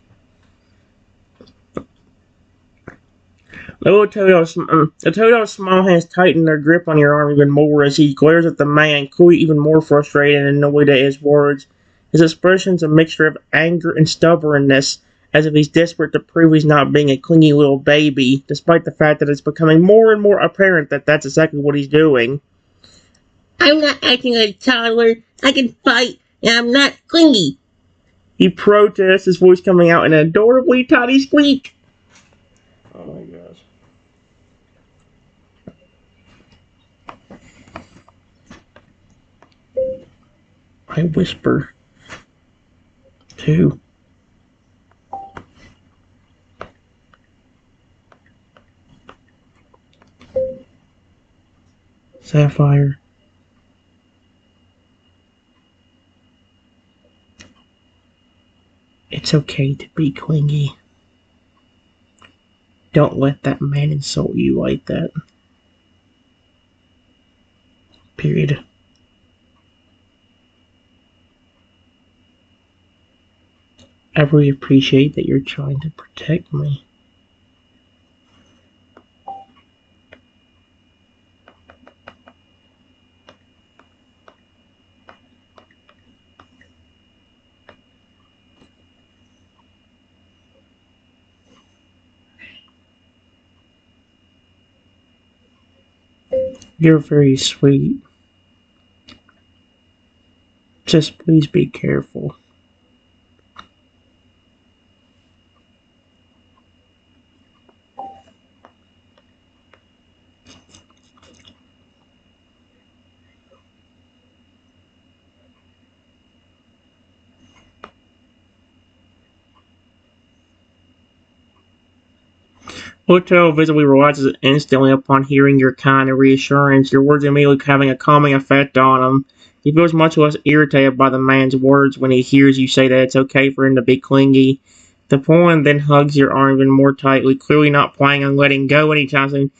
The Totodile's small hands tighten their grip on your arm even more as he glares at the man, clearly even more frustrated and annoyed at his words. His expression's a mixture of anger and stubbornness, as if he's desperate to prove he's not being a clingy little baby, despite the fact that it's becoming more and more apparent that that's exactly what he's doing. I'm not acting like a toddler. I can fight, and I'm not clingy. He protests, his voice coming out in an adorably tiny squeak. Oh my gosh. I whisper, too. Sapphire. It's okay to be clingy. Don't let that man insult you like that. Period. I really appreciate that you're trying to protect me. You're very sweet. Just please be careful. Hotel visibly relaxes instantly upon hearing your kind and reassurance, your words immediately having a calming effect on him. He feels much less irritated by the man's words when he hears you say that it's okay for him to be clingy. The Poland then hugs your arm even more tightly, clearly not planning on letting go anytime soon.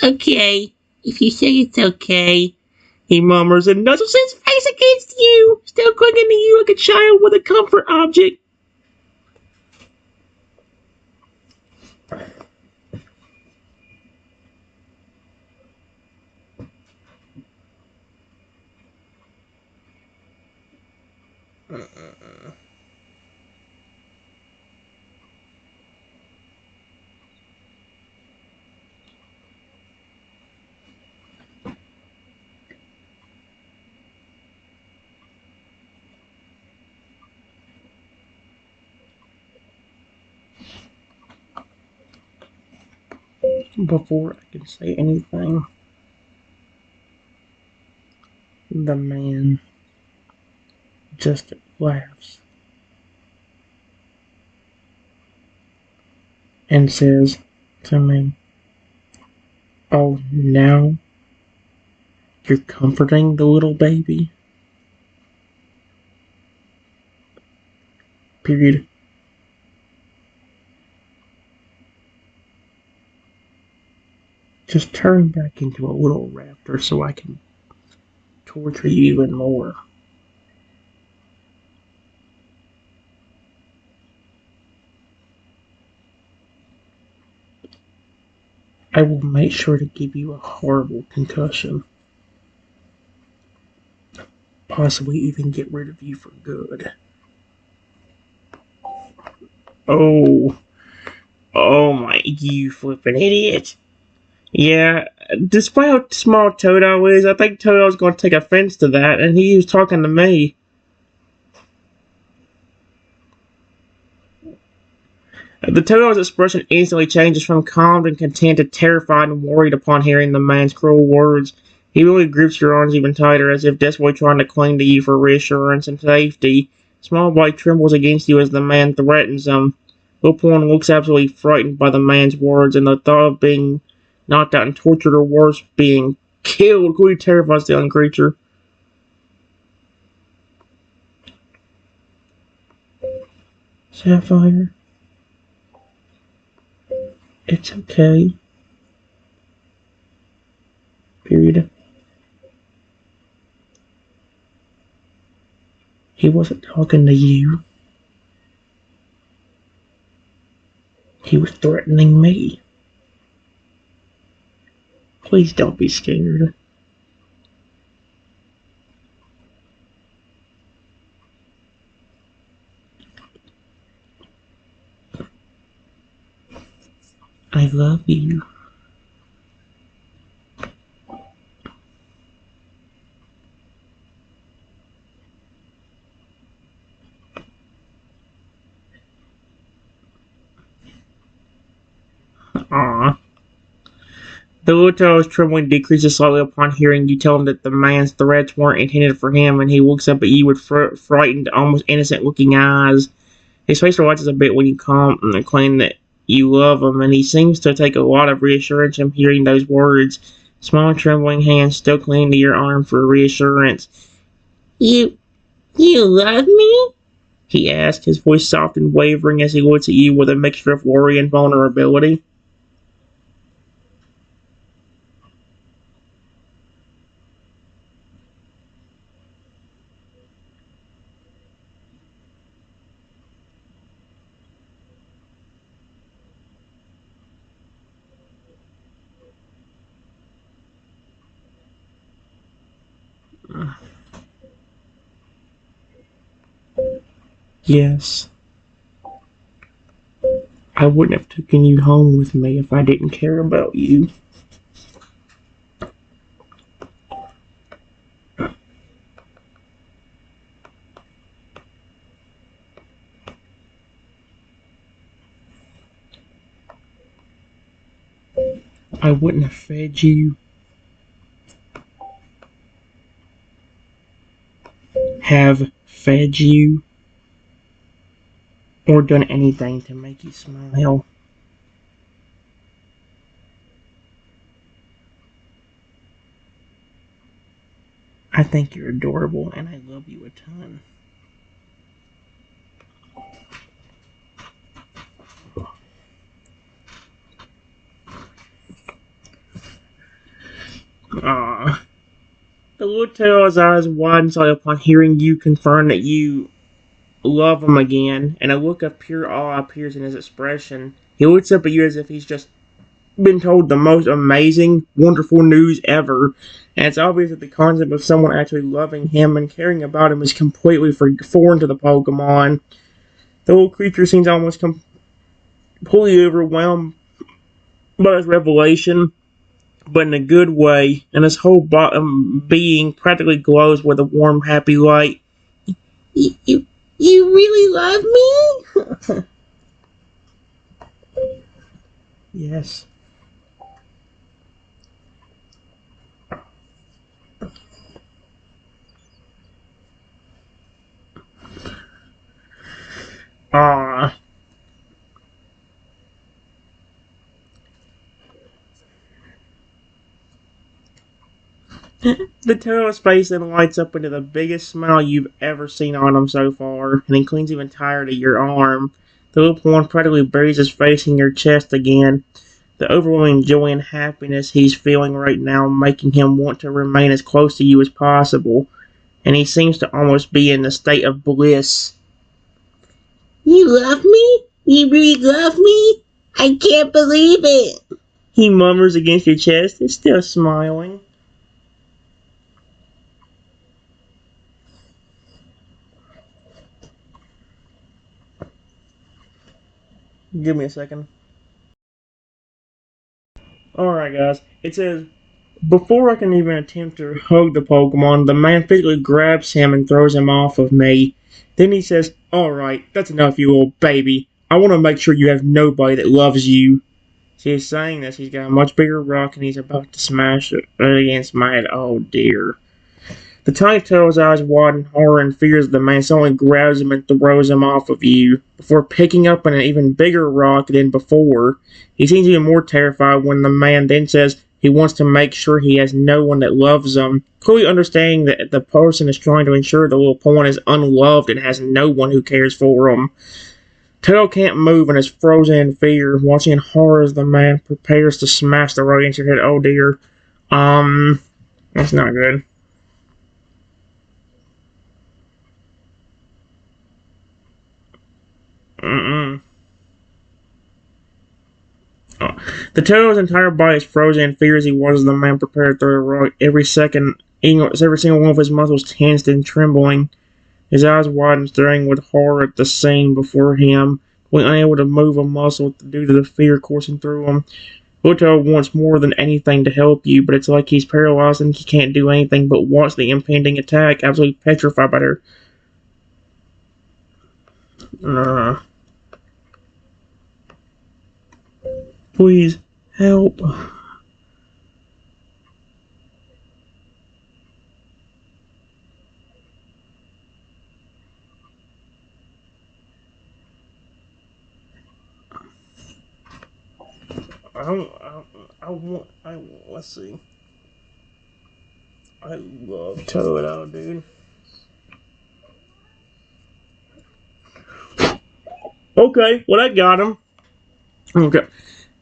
Okay, if you say it's okay. He murmurs and nuzzles his face against you, still clinging to you like a child with a comfort object. Before I can say anything, the man just laughs and says to me, Oh, now you're comforting the little baby? Period. Just turn back into a little raptor so I can torture you even more. I will make sure to give you a horrible concussion. Possibly even get rid of you for good. Oh. Oh my, you flippin' idiot. Yeah, despite how small Toto is, I think Toto's gonna take offense to that, and he was talking to me. The Toto's expression instantly changes from calm and content to terrified and worried upon hearing the man's cruel words. He really grips your arms even tighter, as if desperately trying to cling to you for reassurance and safety. Small White trembles against you as the man threatens him. Lilporn looks absolutely frightened by the man's words, and the thought of being knocked out and tortured, or worse, being killed, really terrifies the young creature. Sapphire, it's okay. Period. He wasn't talking to you. He was threatening me. Please don't be scared. I love you. Aww. The little child's trembling decreases slightly upon hearing you tell him that the man's threats weren't intended for him, and he looks up at you with frightened, almost innocent-looking eyes. His face relaxes a bit when you calm and claim that you love him, and he seems to take a lot of reassurance from hearing those words. Small, trembling hands still cling to your arm for reassurance. You love me? He asked, his voice soft and wavering as he looks at you with a mixture of worry and vulnerability. Yes. I wouldn't have taken you home with me if I didn't care about you. I wouldn't have fed you, have fed you, or done anything to make you smile. I think you're adorable, and I love you a ton. Ah. The little tail's eyes widen slightly upon hearing you confirm that you love him again, and a look of pure awe appears in his expression. He looks up at you as if he's just been told the most amazing, wonderful news ever, and it's obvious that the concept of someone actually loving him and caring about him is completely foreign to the Pokemon. The little creature seems almost completely overwhelmed by his revelation, but in a good way, and his whole being practically glows with a warm, happy light. You really love me? Yes. Ah. The Totodile's face then lights up into the biggest smile you've ever seen on him so far, and then clings even tighter to your arm. The little one practically buries his face in your chest again. The overwhelming joy and happiness he's feeling right now making him want to remain as close to you as possible, and he seems to almost be in a state of bliss. You love me? You really love me? I can't believe it. He murmurs against your chest, is still smiling. Give me a second. Alright, guys. It says, before I can even attempt to hug the Pokemon, the man physically grabs him and throws him off of me. Then he says, alright, that's enough, you little baby. I want to make sure you have nobody that loves you. She is saying this. He's got a much bigger rock and he's about to smash it against my head. Oh dear. The tiny turtle's eyes widen in horror and fear as the man suddenly grabs him and throws him off of you, before picking up an even bigger rock than before. He seems even more terrified when the man then says he wants to make sure he has no one that loves him, clearly understanding that the person is trying to ensure the little pawn is unloved and has no one who cares for him. Turtle can't move and is frozen in fear, watching in horror as the man prepares to smash the rock against your head. Oh dear. That's not good. The turtle's entire body is frozen in fear as he watches the man prepare to throw the rock. Every single one of his muscles tensed and trembling. His eyes widen, staring with horror at the scene before him, unable to move a muscle due to the fear coursing through him. Hoto wants more than anything to help you, but it's like he's paralyzed and he can't do anything but watch the impending attack, absolutely petrified by her. Please, help. Let's see. I love Totodile, dude. Okay, well, I got him. Okay.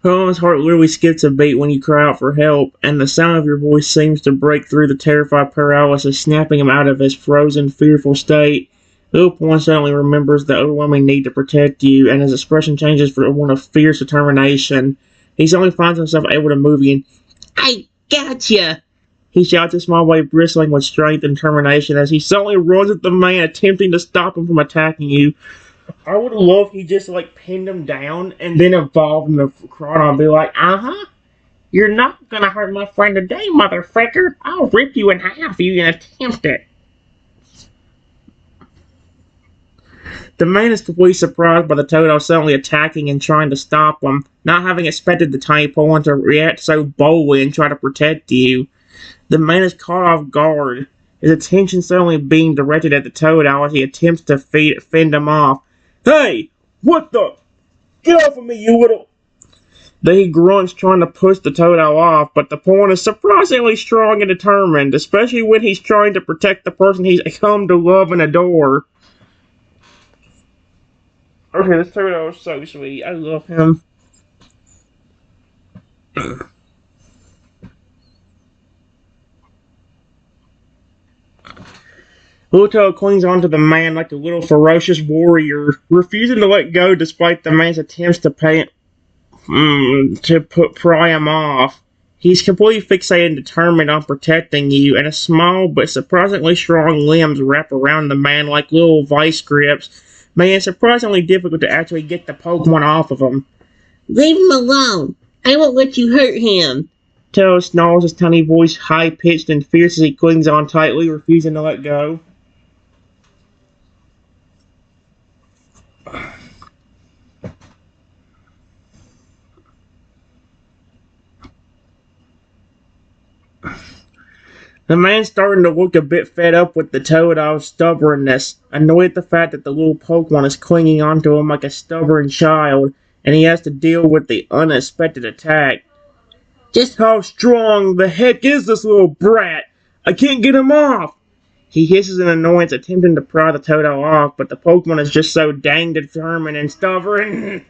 His heart literally skips a beat when you cry out for help, and the sound of your voice seems to break through the terrified paralysis, snapping him out of his frozen, fearful state. Little Pawn suddenly remembers the overwhelming need to protect you, and his expression changes for one of fierce determination. He suddenly finds himself able to move again. I gotcha! He shouts, a small way bristling with strength and determination as he suddenly runs at the man, attempting to stop him from attacking you. I would love if he just pinned him down and then evolved him to Chrono and be like, you're not gonna hurt my friend today, motherfucker. I'll rip you in half if you can attempt it. The man is completely surprised by the Totodile suddenly attacking and trying to stop him, not having expected the tiny Pokemon to react so boldly and try to protect you. The man is caught off guard, his attention suddenly being directed at the Totodile as he attempts to fend him off. Hey! What the? Get off of me, you little... Then he grunts, trying to push the Totodile off, but the pawn is surprisingly strong and determined, especially when he's trying to protect the person he's come to love and adore. Okay, this Totodile is so sweet. I love him. Hoto clings onto the man like a little ferocious warrior, refusing to let go despite the man's attempts to pry him off. He's completely fixated and determined on protecting you, and his small but surprisingly strong limbs wrap around the man like little vice grips, making it surprisingly difficult to actually get the Pokemon off of him. Leave him alone. I won't let you hurt him. Taro snarls, his tiny voice high-pitched and fierce as he clings on tightly, refusing to let go. The man's starting to look a bit fed up with the Totodile's stubbornness, annoyed at the fact that the little Pokemon is clinging onto him like a stubborn child, and he has to deal with the unexpected attack. Just how strong the heck is this little brat? I can't get him off! He hisses in annoyance, attempting to pry the Totodile off, but the Pokemon is just so dang determined and stubborn.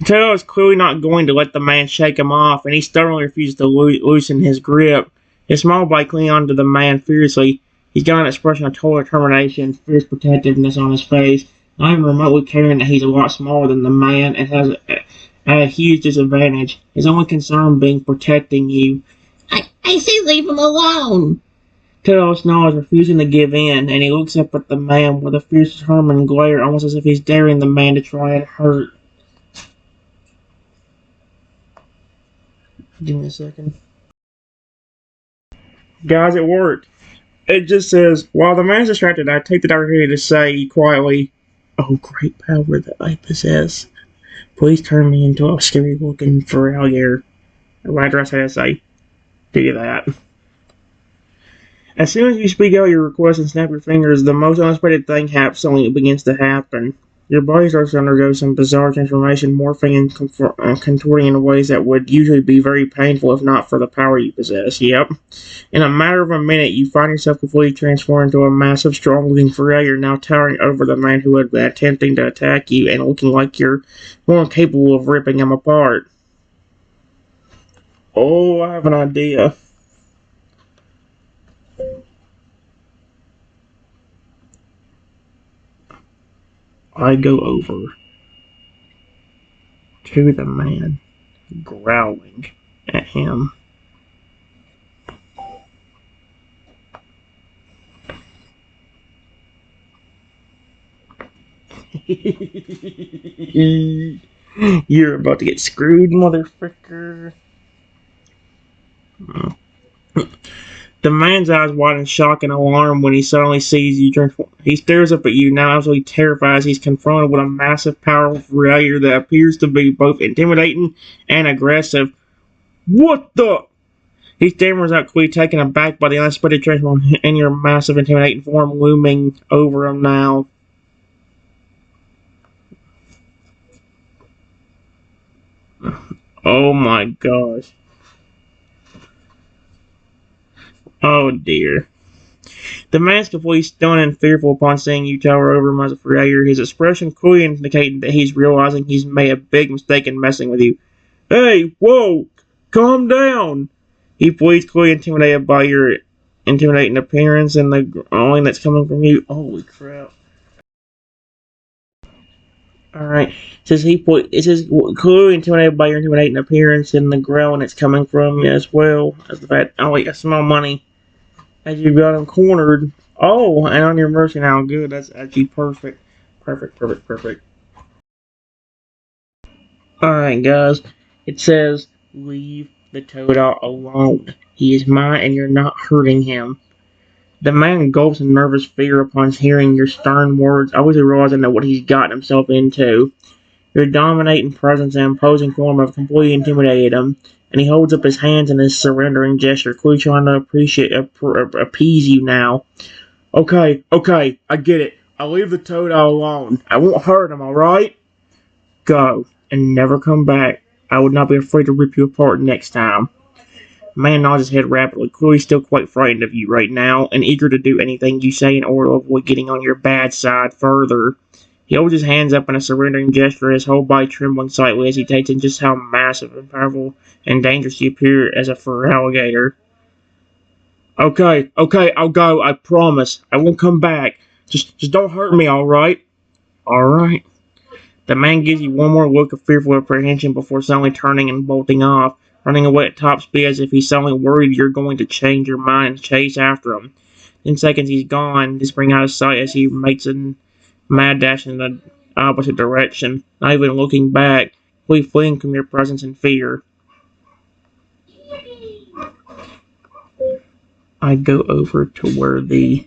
Totodile is clearly not going to let the man shake him off, and he stubbornly refuses to loosen his grip. His small bite cling onto the man fiercely. He's got an expression of total determination, fierce protectiveness on his face, not even remotely caring that he's a lot smaller than the man and has a huge disadvantage. His only concern being protecting you. I say leave him alone. Totodile snarls, refusing to give in, and he looks up at the man with a fierce, determined glare, almost as if he's daring the man to try and hurt. Give me a second. Guys, it worked. It just says, while the man is distracted, I take the opportunity to say quietly, "Oh, great power that I possess. Please turn me into a scary-looking alligator." Right after I say, do that. As soon as you speak out your request and snap your fingers, the most unexpected thing happens. Suddenly, it begins to happen. Your body starts to undergo some bizarre transformation, morphing and contorting in ways that would usually be very painful if not for the power you possess. Yep. In a matter of a minute, you find yourself completely transformed into a massive, strong-looking Ferrelia, now towering over the man who had been attempting to attack you and looking like you're more capable of ripping him apart. Oh, I have an idea. I go over to the man, growling at him. You're about to get screwed, motherfucker. The man's eyes widen in shock and alarm when he suddenly sees you transform. He stares up at you, now absolutely terrified as he's confronted with a massive, powerful failure that appears to be both intimidating and aggressive. What the? He stammers out, quickly taken aback by the unexpected transformation in your massive, intimidating form looming over him now. Oh my gosh. Oh dear. The man is completely stunned and fearful upon seeing you tower over him as a failure, his expression clearly indicating that he's realizing he's made a big mistake in messing with you. Hey, whoa, calm down! He pleads, clearly intimidated by your intimidating appearance and the growling that's coming from you. Holy crap. Alright, it says clearly intimidated by your intimidating appearance and the growling that's coming from you, as well as the fact, oh wait, I smell money. As you've got him cornered. Oh, and on your mercy now. Good. That's actually perfect. Perfect. Alright, guys. It says, leave the Totodile alone. He is mine and you're not hurting him. The man gulps in nervous fear upon hearing your stern words, obviously realizing that what he's gotten himself into. Your dominating presence and imposing form have completely intimidated him, and he holds up his hands in his surrendering gesture, clearly trying to appease you now. Okay, I get it. I'll leave the Totodile alone. I won't hurt him, alright? Go, and never come back. I would not be afraid to rip you apart next time. The man nods his head rapidly, clearly still quite frightened of you right now, and eager to do anything you say in order to avoid getting on your bad side further. He holds his hands up in a surrendering gesture, his whole body trembling slightly as he takes in just how massive and powerful and dangerous you appear as a fur alligator. Okay, I'll go, I promise. I won't come back. Just don't hurt me, alright? Alright. The man gives you one more look of fearful apprehension before suddenly turning and bolting off, running away at top speed as if he's suddenly worried you're going to change your mind and chase after him. In seconds he's gone, disappearing out of sight as he makes a mad dash in the opposite direction, not even looking back, fleeing from your presence in fear. I go over to where the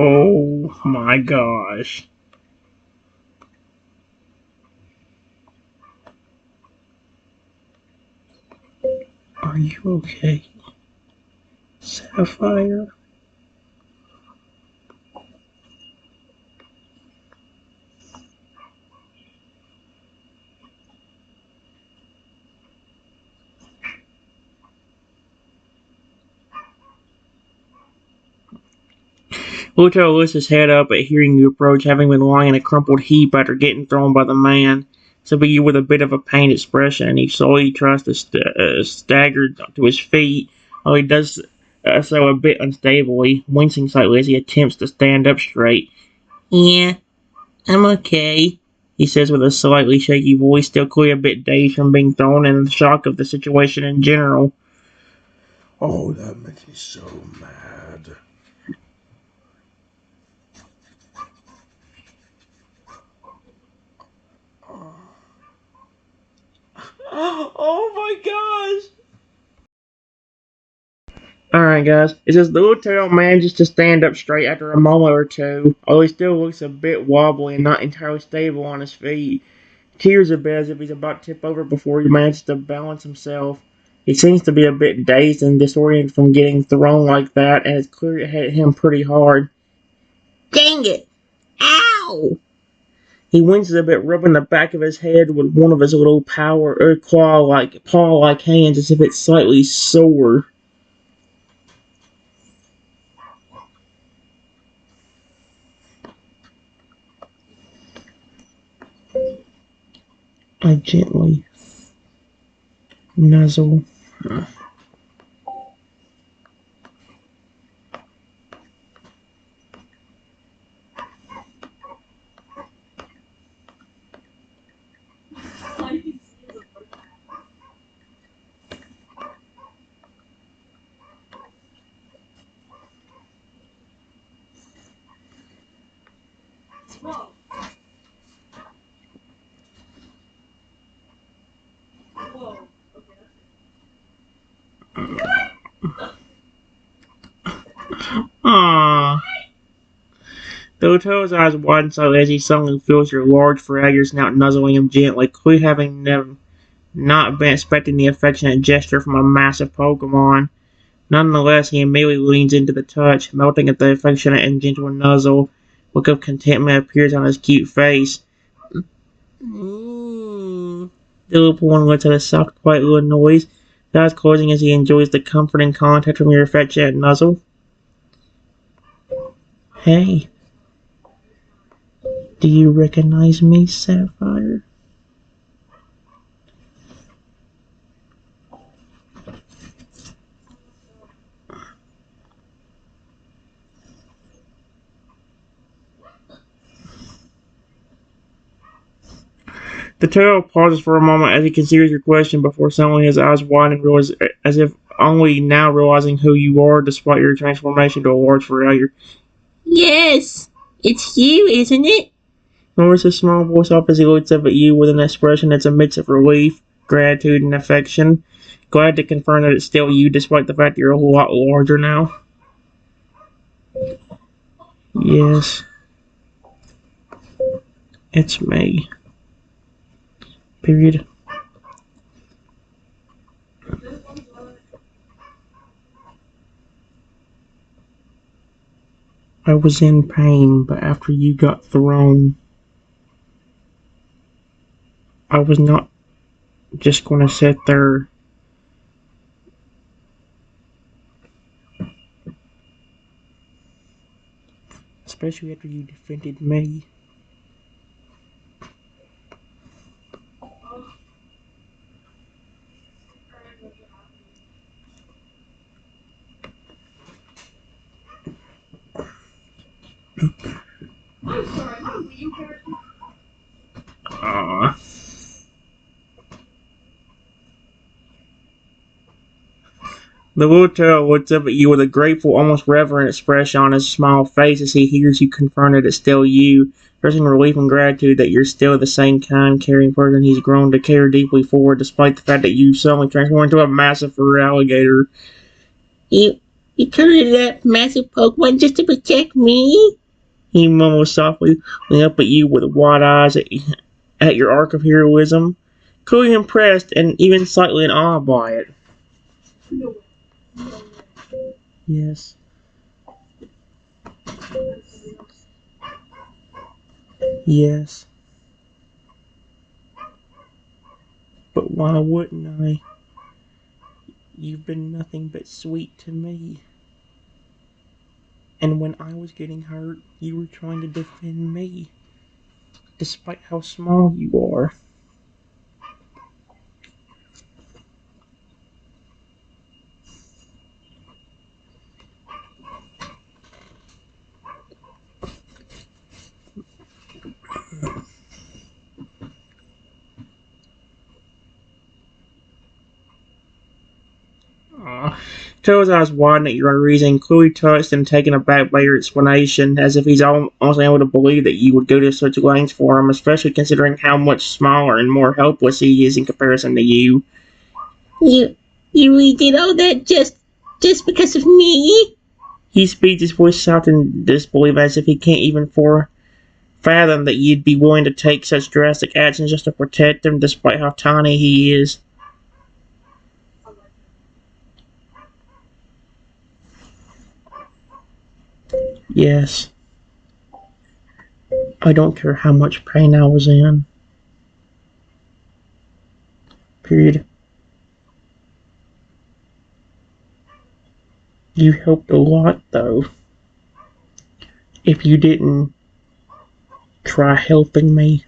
Oh my gosh. Are you okay, Sapphire? Luto lifts his head up at hearing you approach, having been lying in a crumpled heap after getting thrown by the man. So you with a bit of a pained expression, and he slowly tries to stagger to his feet, while he does so a bit unstably, wincing slightly as he attempts to stand up straight. Yeah, I'm okay, he says with a slightly shaky voice, still clearly a bit dazed from being thrown and the shock of the situation in general. Oh, that makes me so mad. Oh my gosh! Alright, guys. It says the little tail manages to stand up straight after a moment or two, although he still looks a bit wobbly and not entirely stable on his feet. Tears a bit as if he's about to tip over before he manages to balance himself. He seems to be a bit dazed and disoriented from getting thrown like that, and it's clear it hit him pretty hard. Dang it! Ow! He winces a bit, rubbing the back of his head with one of his little paw-like hands as if it's slightly sore. I gently nuzzle. Aww. Toto's eyes widen slightly as he suddenly feels your large, fragile snout nuzzling him gently, clearly having not been expecting the affectionate gesture from a massive Pokemon. Nonetheless, he immediately leans into the touch, melting at the affectionate and gentle nuzzle. A look of contentment appears on his cute face. The little one lets out a soft, quiet little noise, his eyes closing as he enjoys the comforting contact from your affectionate nuzzle. Hey. Do you recognize me, Sapphire? The turtle pauses for a moment as he considers your question before suddenly his eyes widen as if only now realizing who you are despite your transformation to a large failure. Yes! It's you, isn't it? Murmurs a small voice off as he looks up at you with an expression that's a mix of relief, gratitude, and affection. Glad to confirm that it's still you despite the fact that you're a whole lot larger now. Yes. It's me. Period. I was in pain, but after you got thrown, I was not just gonna sit there. Especially after you defended me. Aww. The little turtle looks up at you with a grateful, almost reverent expression on his small face as he hears you confirm that it's still you, expressing relief and gratitude that you're still the same kind, caring person he's grown to care deeply for, despite the fact that you suddenly transformed into a massive fur alligator. You You turned that massive Pokemon just to protect me? He mumbled softly, looking up at you with wide eyes at your arc of heroism, clearly impressed and even slightly in awe by it. Yes. Yes. But why wouldn't I? You've been nothing but sweet to me. And when I was getting hurt, you were trying to defend me, despite how small you are. Toad's eyes widen at your unreasoning, clearly touched and taken aback by your explanation, as if he's almost unable to believe that you would go to such lengths for him, especially considering how much smaller and more helpless he is in comparison to you. You really did all that just because of me? He speaks, his voice soft in disbelief, as if he can't even fathom that you'd be willing to take such drastic actions just to protect him, despite how tiny he is. Yes. I don't care how much pain I was in. Period. You helped a lot, though. If you didn't try helping me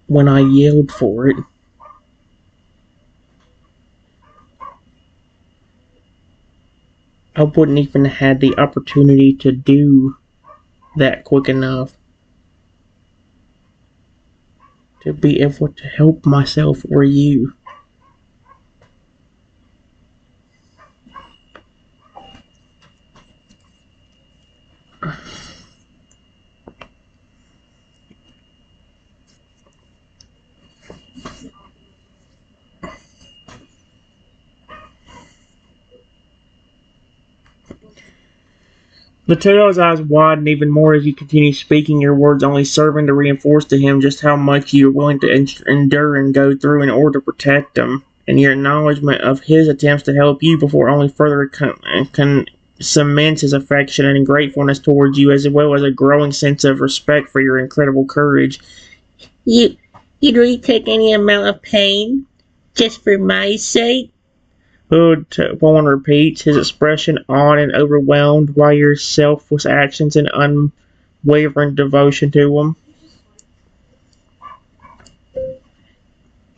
when I yelled for it, I wouldn't even have had the opportunity to do that quick enough to be able to help myself or you. The Toto's eyes widen even more as you continue speaking, your words only serving to reinforce to him just how much you are willing to endure and go through in order to protect him, and your acknowledgement of his attempts to help you before only further cements his affection and gratefulness towards you, as well as a growing sense of respect for your incredible courage. You'd really take any amount of pain just for my sake? Bowen repeats, his expression awed and overwhelmed by your selfless actions and unwavering devotion to him.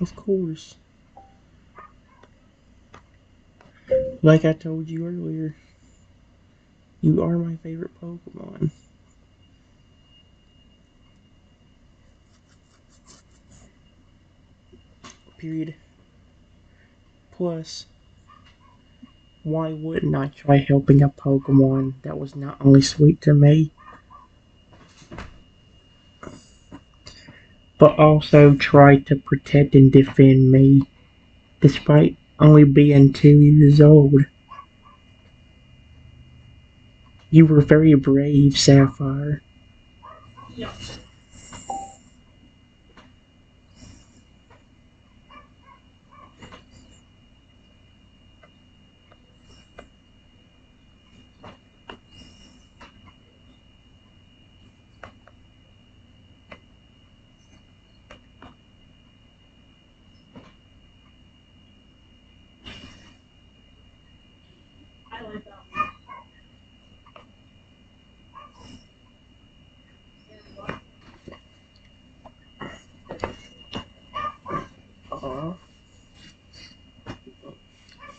Of course. Like I told you earlier, you are my favorite Pokemon. Period. Plus, why wouldn't I try helping a Pokemon that was not only sweet to me, but also tried to protect and defend me, despite only being 2 years old? You were very brave, Sapphire.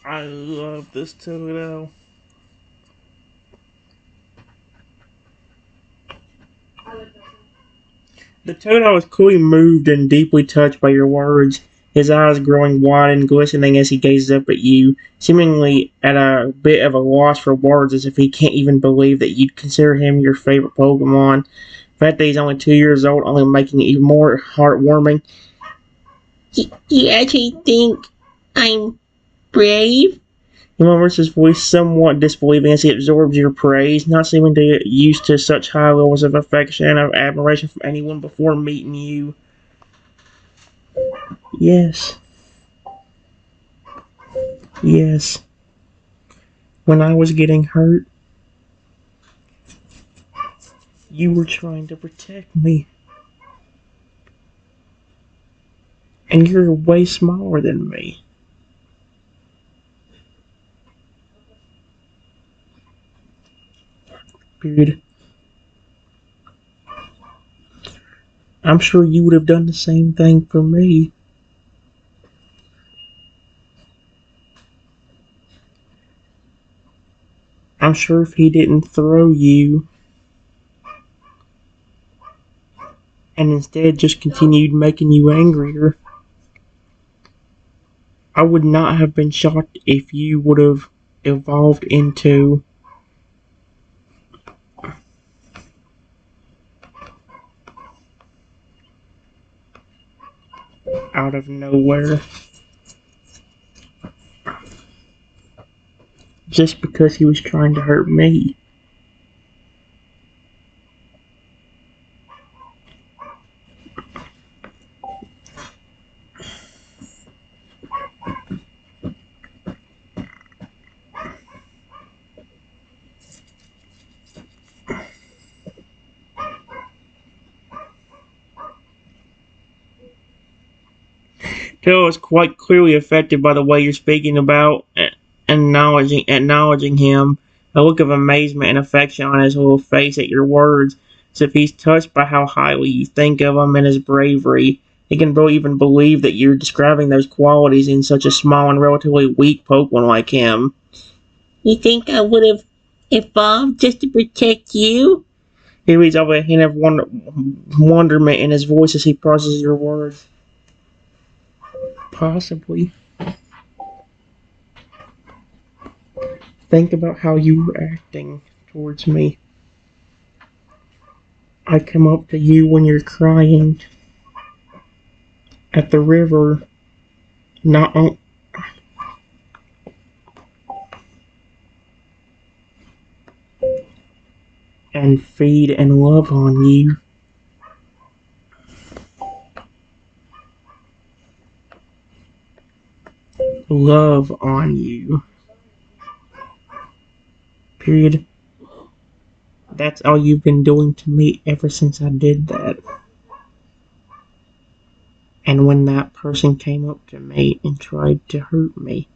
I love this Totodile. The Totodile was clearly moved and deeply touched by your words, his eyes growing wide and glistening as he gazes up at you, seemingly at a bit of a loss for words, as if he can't even believe that you'd consider him your favorite Pokemon. The fact that he's only 2 years old only making it even more heartwarming. You actually think I'm brave? He murmurs, his voice somewhat disbelieving as he absorbs your praise, not seeming to get used to such high levels of affection and of admiration from anyone before meeting you. Yes. Yes. When I was getting hurt, you were trying to protect me. And you're way smaller than me. Period. I'm sure you would have done the same thing for me. I'm sure if he didn't throw you and instead just continued making you angrier, I would not have been shocked if you would have evolved into out of nowhere just because he was trying to hurt me. Phil is quite clearly affected by the way you're speaking about and acknowledging him, a look of amazement and affection on his little face at your words, as if he's touched by how highly you think of him and his bravery. He can barely even believe that you're describing those qualities in such a small and relatively weak Pokemon like him. You think I would have evolved just to protect you? He reads over a hint of wonderment in his voice as he processes your words. Possibly. Think about how you were acting towards me. I come up to you when you're crying at the river, not on. And feed and love on you. Love on you. Period. That's all you've been doing to me ever since I did that. And when that person came up to me and tried to hurt me,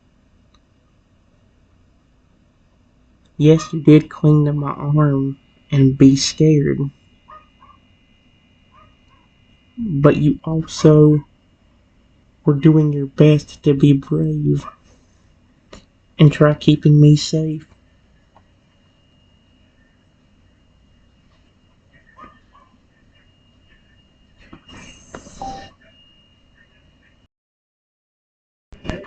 yes, you did cling to my arm and be scared. But you also were doing your best to be brave and try keeping me safe.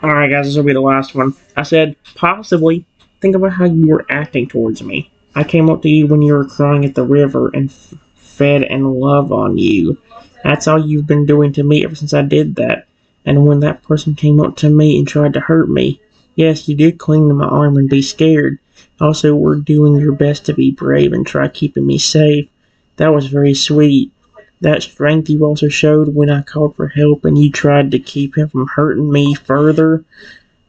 Alright guys, this will be the last one. I said, possibly, think about how you were acting towards me. I came up to you when you were crying at the river and fed and love on you. That's all you've been doing to me ever since I did that. And when that person came up to me and tried to hurt me, yes, you did cling to my arm and be scared. Also, were doing your best to be brave and try keeping me safe. That was very sweet. That strength you also showed when I called for help and you tried to keep him from hurting me further.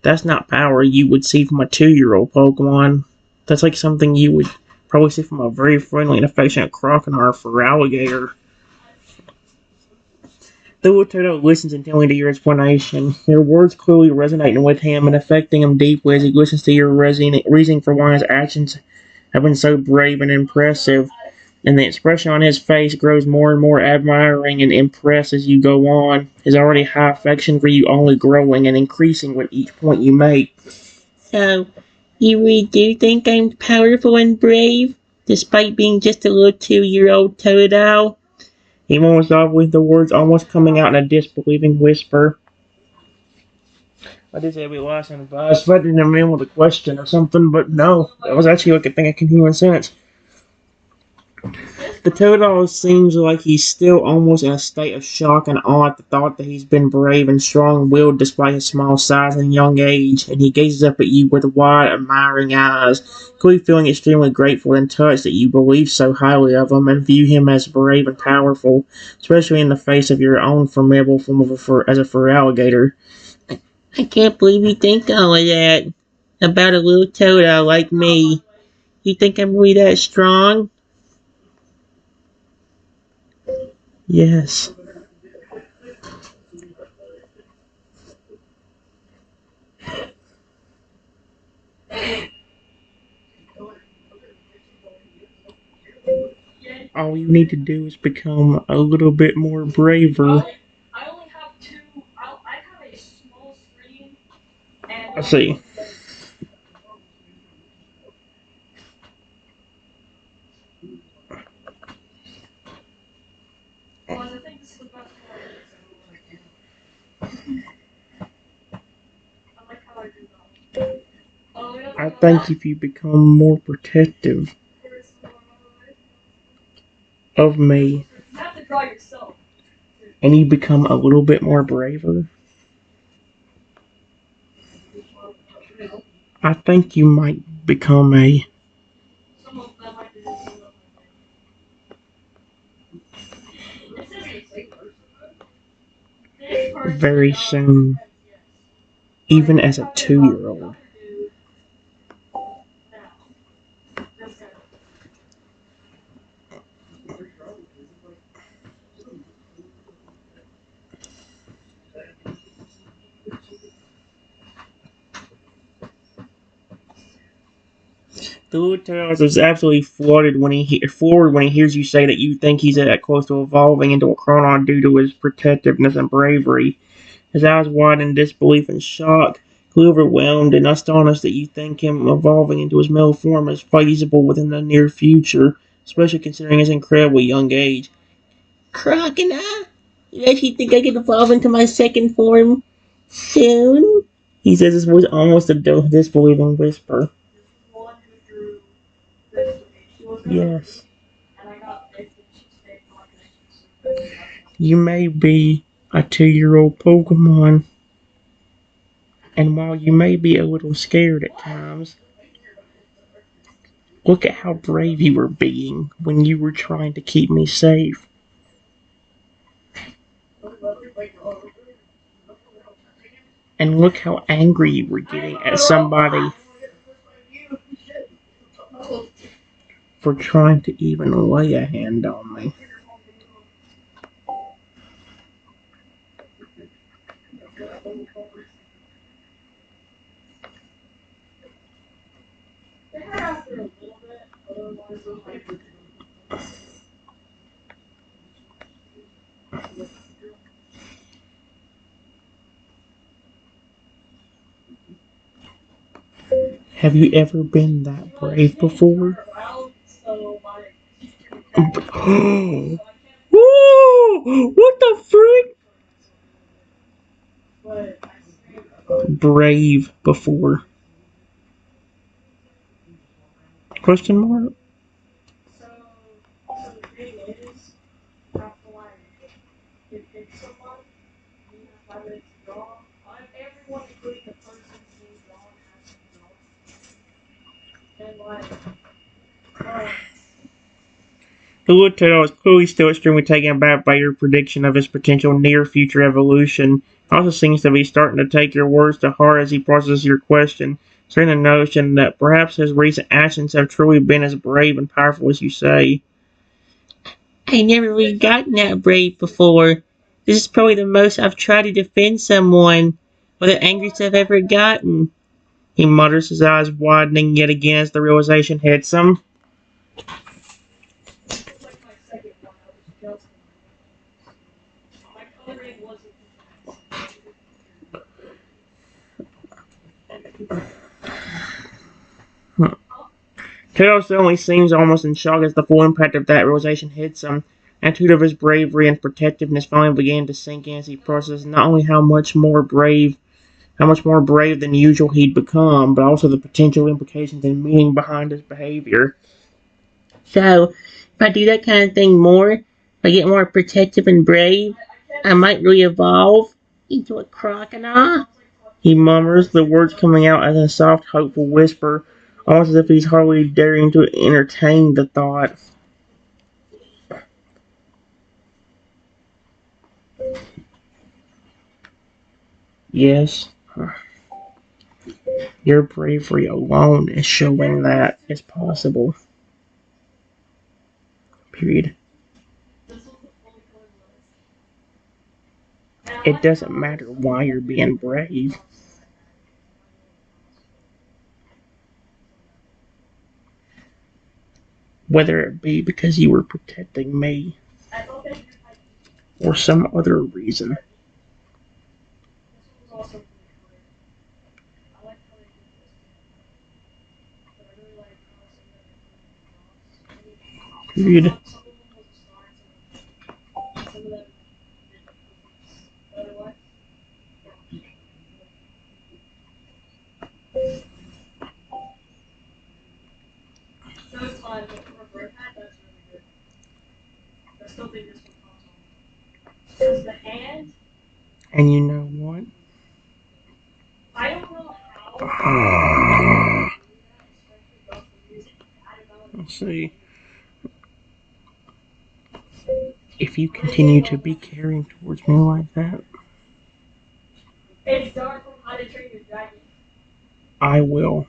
That's not power you would see from a 2-year-old Pokemon. That's like something you would probably see from a very friendly and affectionate Crocodile for Alligator. The little Totodile listens intently to your explanation. Your words clearly resonating with him and affecting him deeply as he listens to your reasoning for why his actions have been so brave and impressive. And the expression on his face grows more and more admiring and impressed as you go on. His already high affection for you only growing and increasing with each point you make. So, you really do think I'm powerful and brave, despite being just a little 2-year-old Totodile? He mumbles off with the words almost coming out in a disbelieving whisper. I did say it'd be last and I was threatening him in with a question or something, but no. That was actually like a thing of continuing sense. The Totodile seems like he's still almost in a state of shock and awe at the thought that he's been brave and strong-willed despite his small size and young age, and he gazes up at you with wide, admiring eyes, clearly feeling extremely grateful and touched that you believe so highly of him and view him as brave and powerful, especially in the face of your own formidable form of as a fur alligator. I can't believe you think all of that about a little Totodile like me. You think I'm really that strong? Yes. All you need to do is become a little bit more braver. I see. I think if you become more protective of me and you become a little bit more braver, I think you might become a very soon, even as a 2-year-old. The little Tails is absolutely floored when he hears you say that you think he's that close to evolving into a Chronon due to his protectiveness and bravery. His eyes widen in disbelief and shock, overwhelmed and astonished that you think him evolving into his male form is feasible within the near future, especially considering his incredibly young age. Crocodile? You actually think I can evolve into my second form soon? He says his voice almost a disbelieving whisper. Yes. You may be a 2-year-old Pokemon, and while you may be a little scared at times, look at how brave you were being when you were trying to keep me safe. And look how angry you were getting at somebody for trying to even lay a hand on me. Have you ever been that brave before? Whoa! What the frick? Brave before? Question mark? The little turtle is clearly still extremely taken aback by your prediction of his potential near-future evolution. Also seems to be starting to take your words to heart as he processes your question, sharing the notion that perhaps his recent actions have truly been as brave and powerful as you say. I never really gotten that brave before. This is probably the most I've tried to defend someone, or the angriest I've ever gotten. He mutters, his eyes widening yet again as the realization hits him. Taylor suddenly seems almost in shock as the full impact of that realization hits him. The attitude of his bravery and protectiveness finally began to sink in as he processes not only how much more brave than usual he'd become, but also the potential implications and meaning behind his behavior. So, if I do that kind of thing more, if I get more protective and brave, I might really evolve into a crocodile. He murmurs, the words coming out as a soft, hopeful whisper, almost as if he's hardly daring to entertain the thought. Yes, your bravery alone is showing that it's possible. Period. It doesn't matter why you're being brave. Whether it be because you were protecting me or some other reason. Period. And you know what? Let's see. If you continue to be caring towards me like that, I will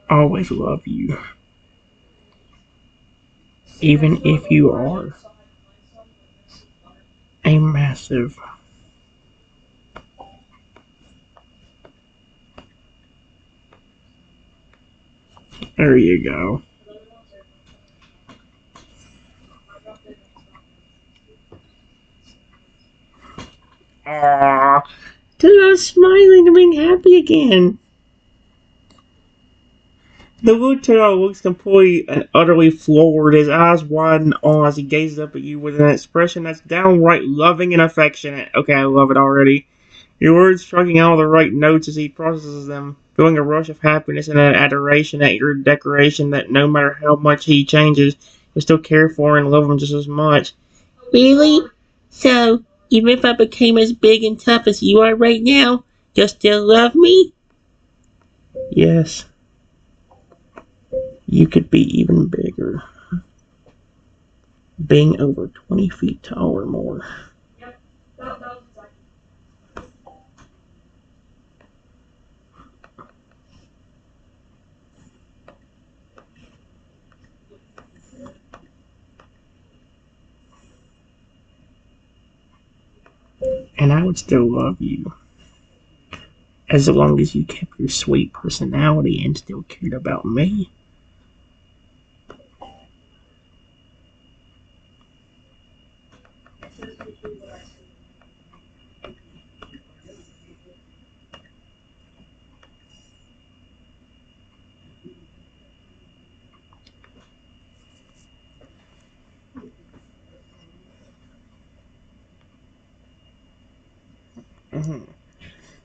always love you. Even if you are a massive there you go. Ah, dude, I was smiling and being happy again. The Totodile looks completely and utterly floored, his eyes widen on as he gazes up at you with an expression that's downright loving and affectionate. Okay, I love it already. Your words striking all the right notes as he processes them, feeling a rush of happiness and an adoration at your declaration that no matter how much he changes, you'll still care for and love him just as much. Really? So, even if I became as big and tough as you are right now, you'll still love me? Yes. You could be even bigger. Being over 20 feet tall or more. And I would still love you. As long as you kept your sweet personality and still cared about me.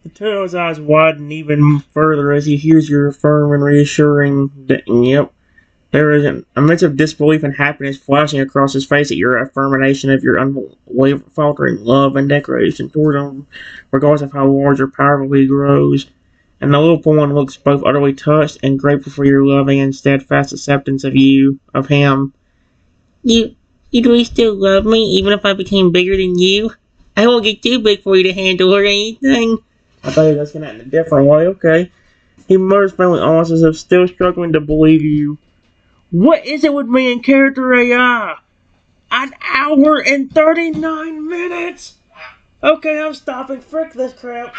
The Toto's eyes widen even further as he hears your firm and reassuring yep. There is an immense of disbelief and happiness flashing across his face at your affirmation of your unfaltering love and declaration toward him, regardless of how large or powerful he grows. And the little one looks both utterly touched and grateful for your loving and steadfast acceptance of him. You'd really still love me even if I became bigger than you? I won't get too big for you to handle or anything. I thought you was going to act in a different way, okay. He mutters finally almost as if still struggling to believe you. What is it with me and Character.ai? An hour and 39 minutes? Okay, I'm stopping. Frick this crap.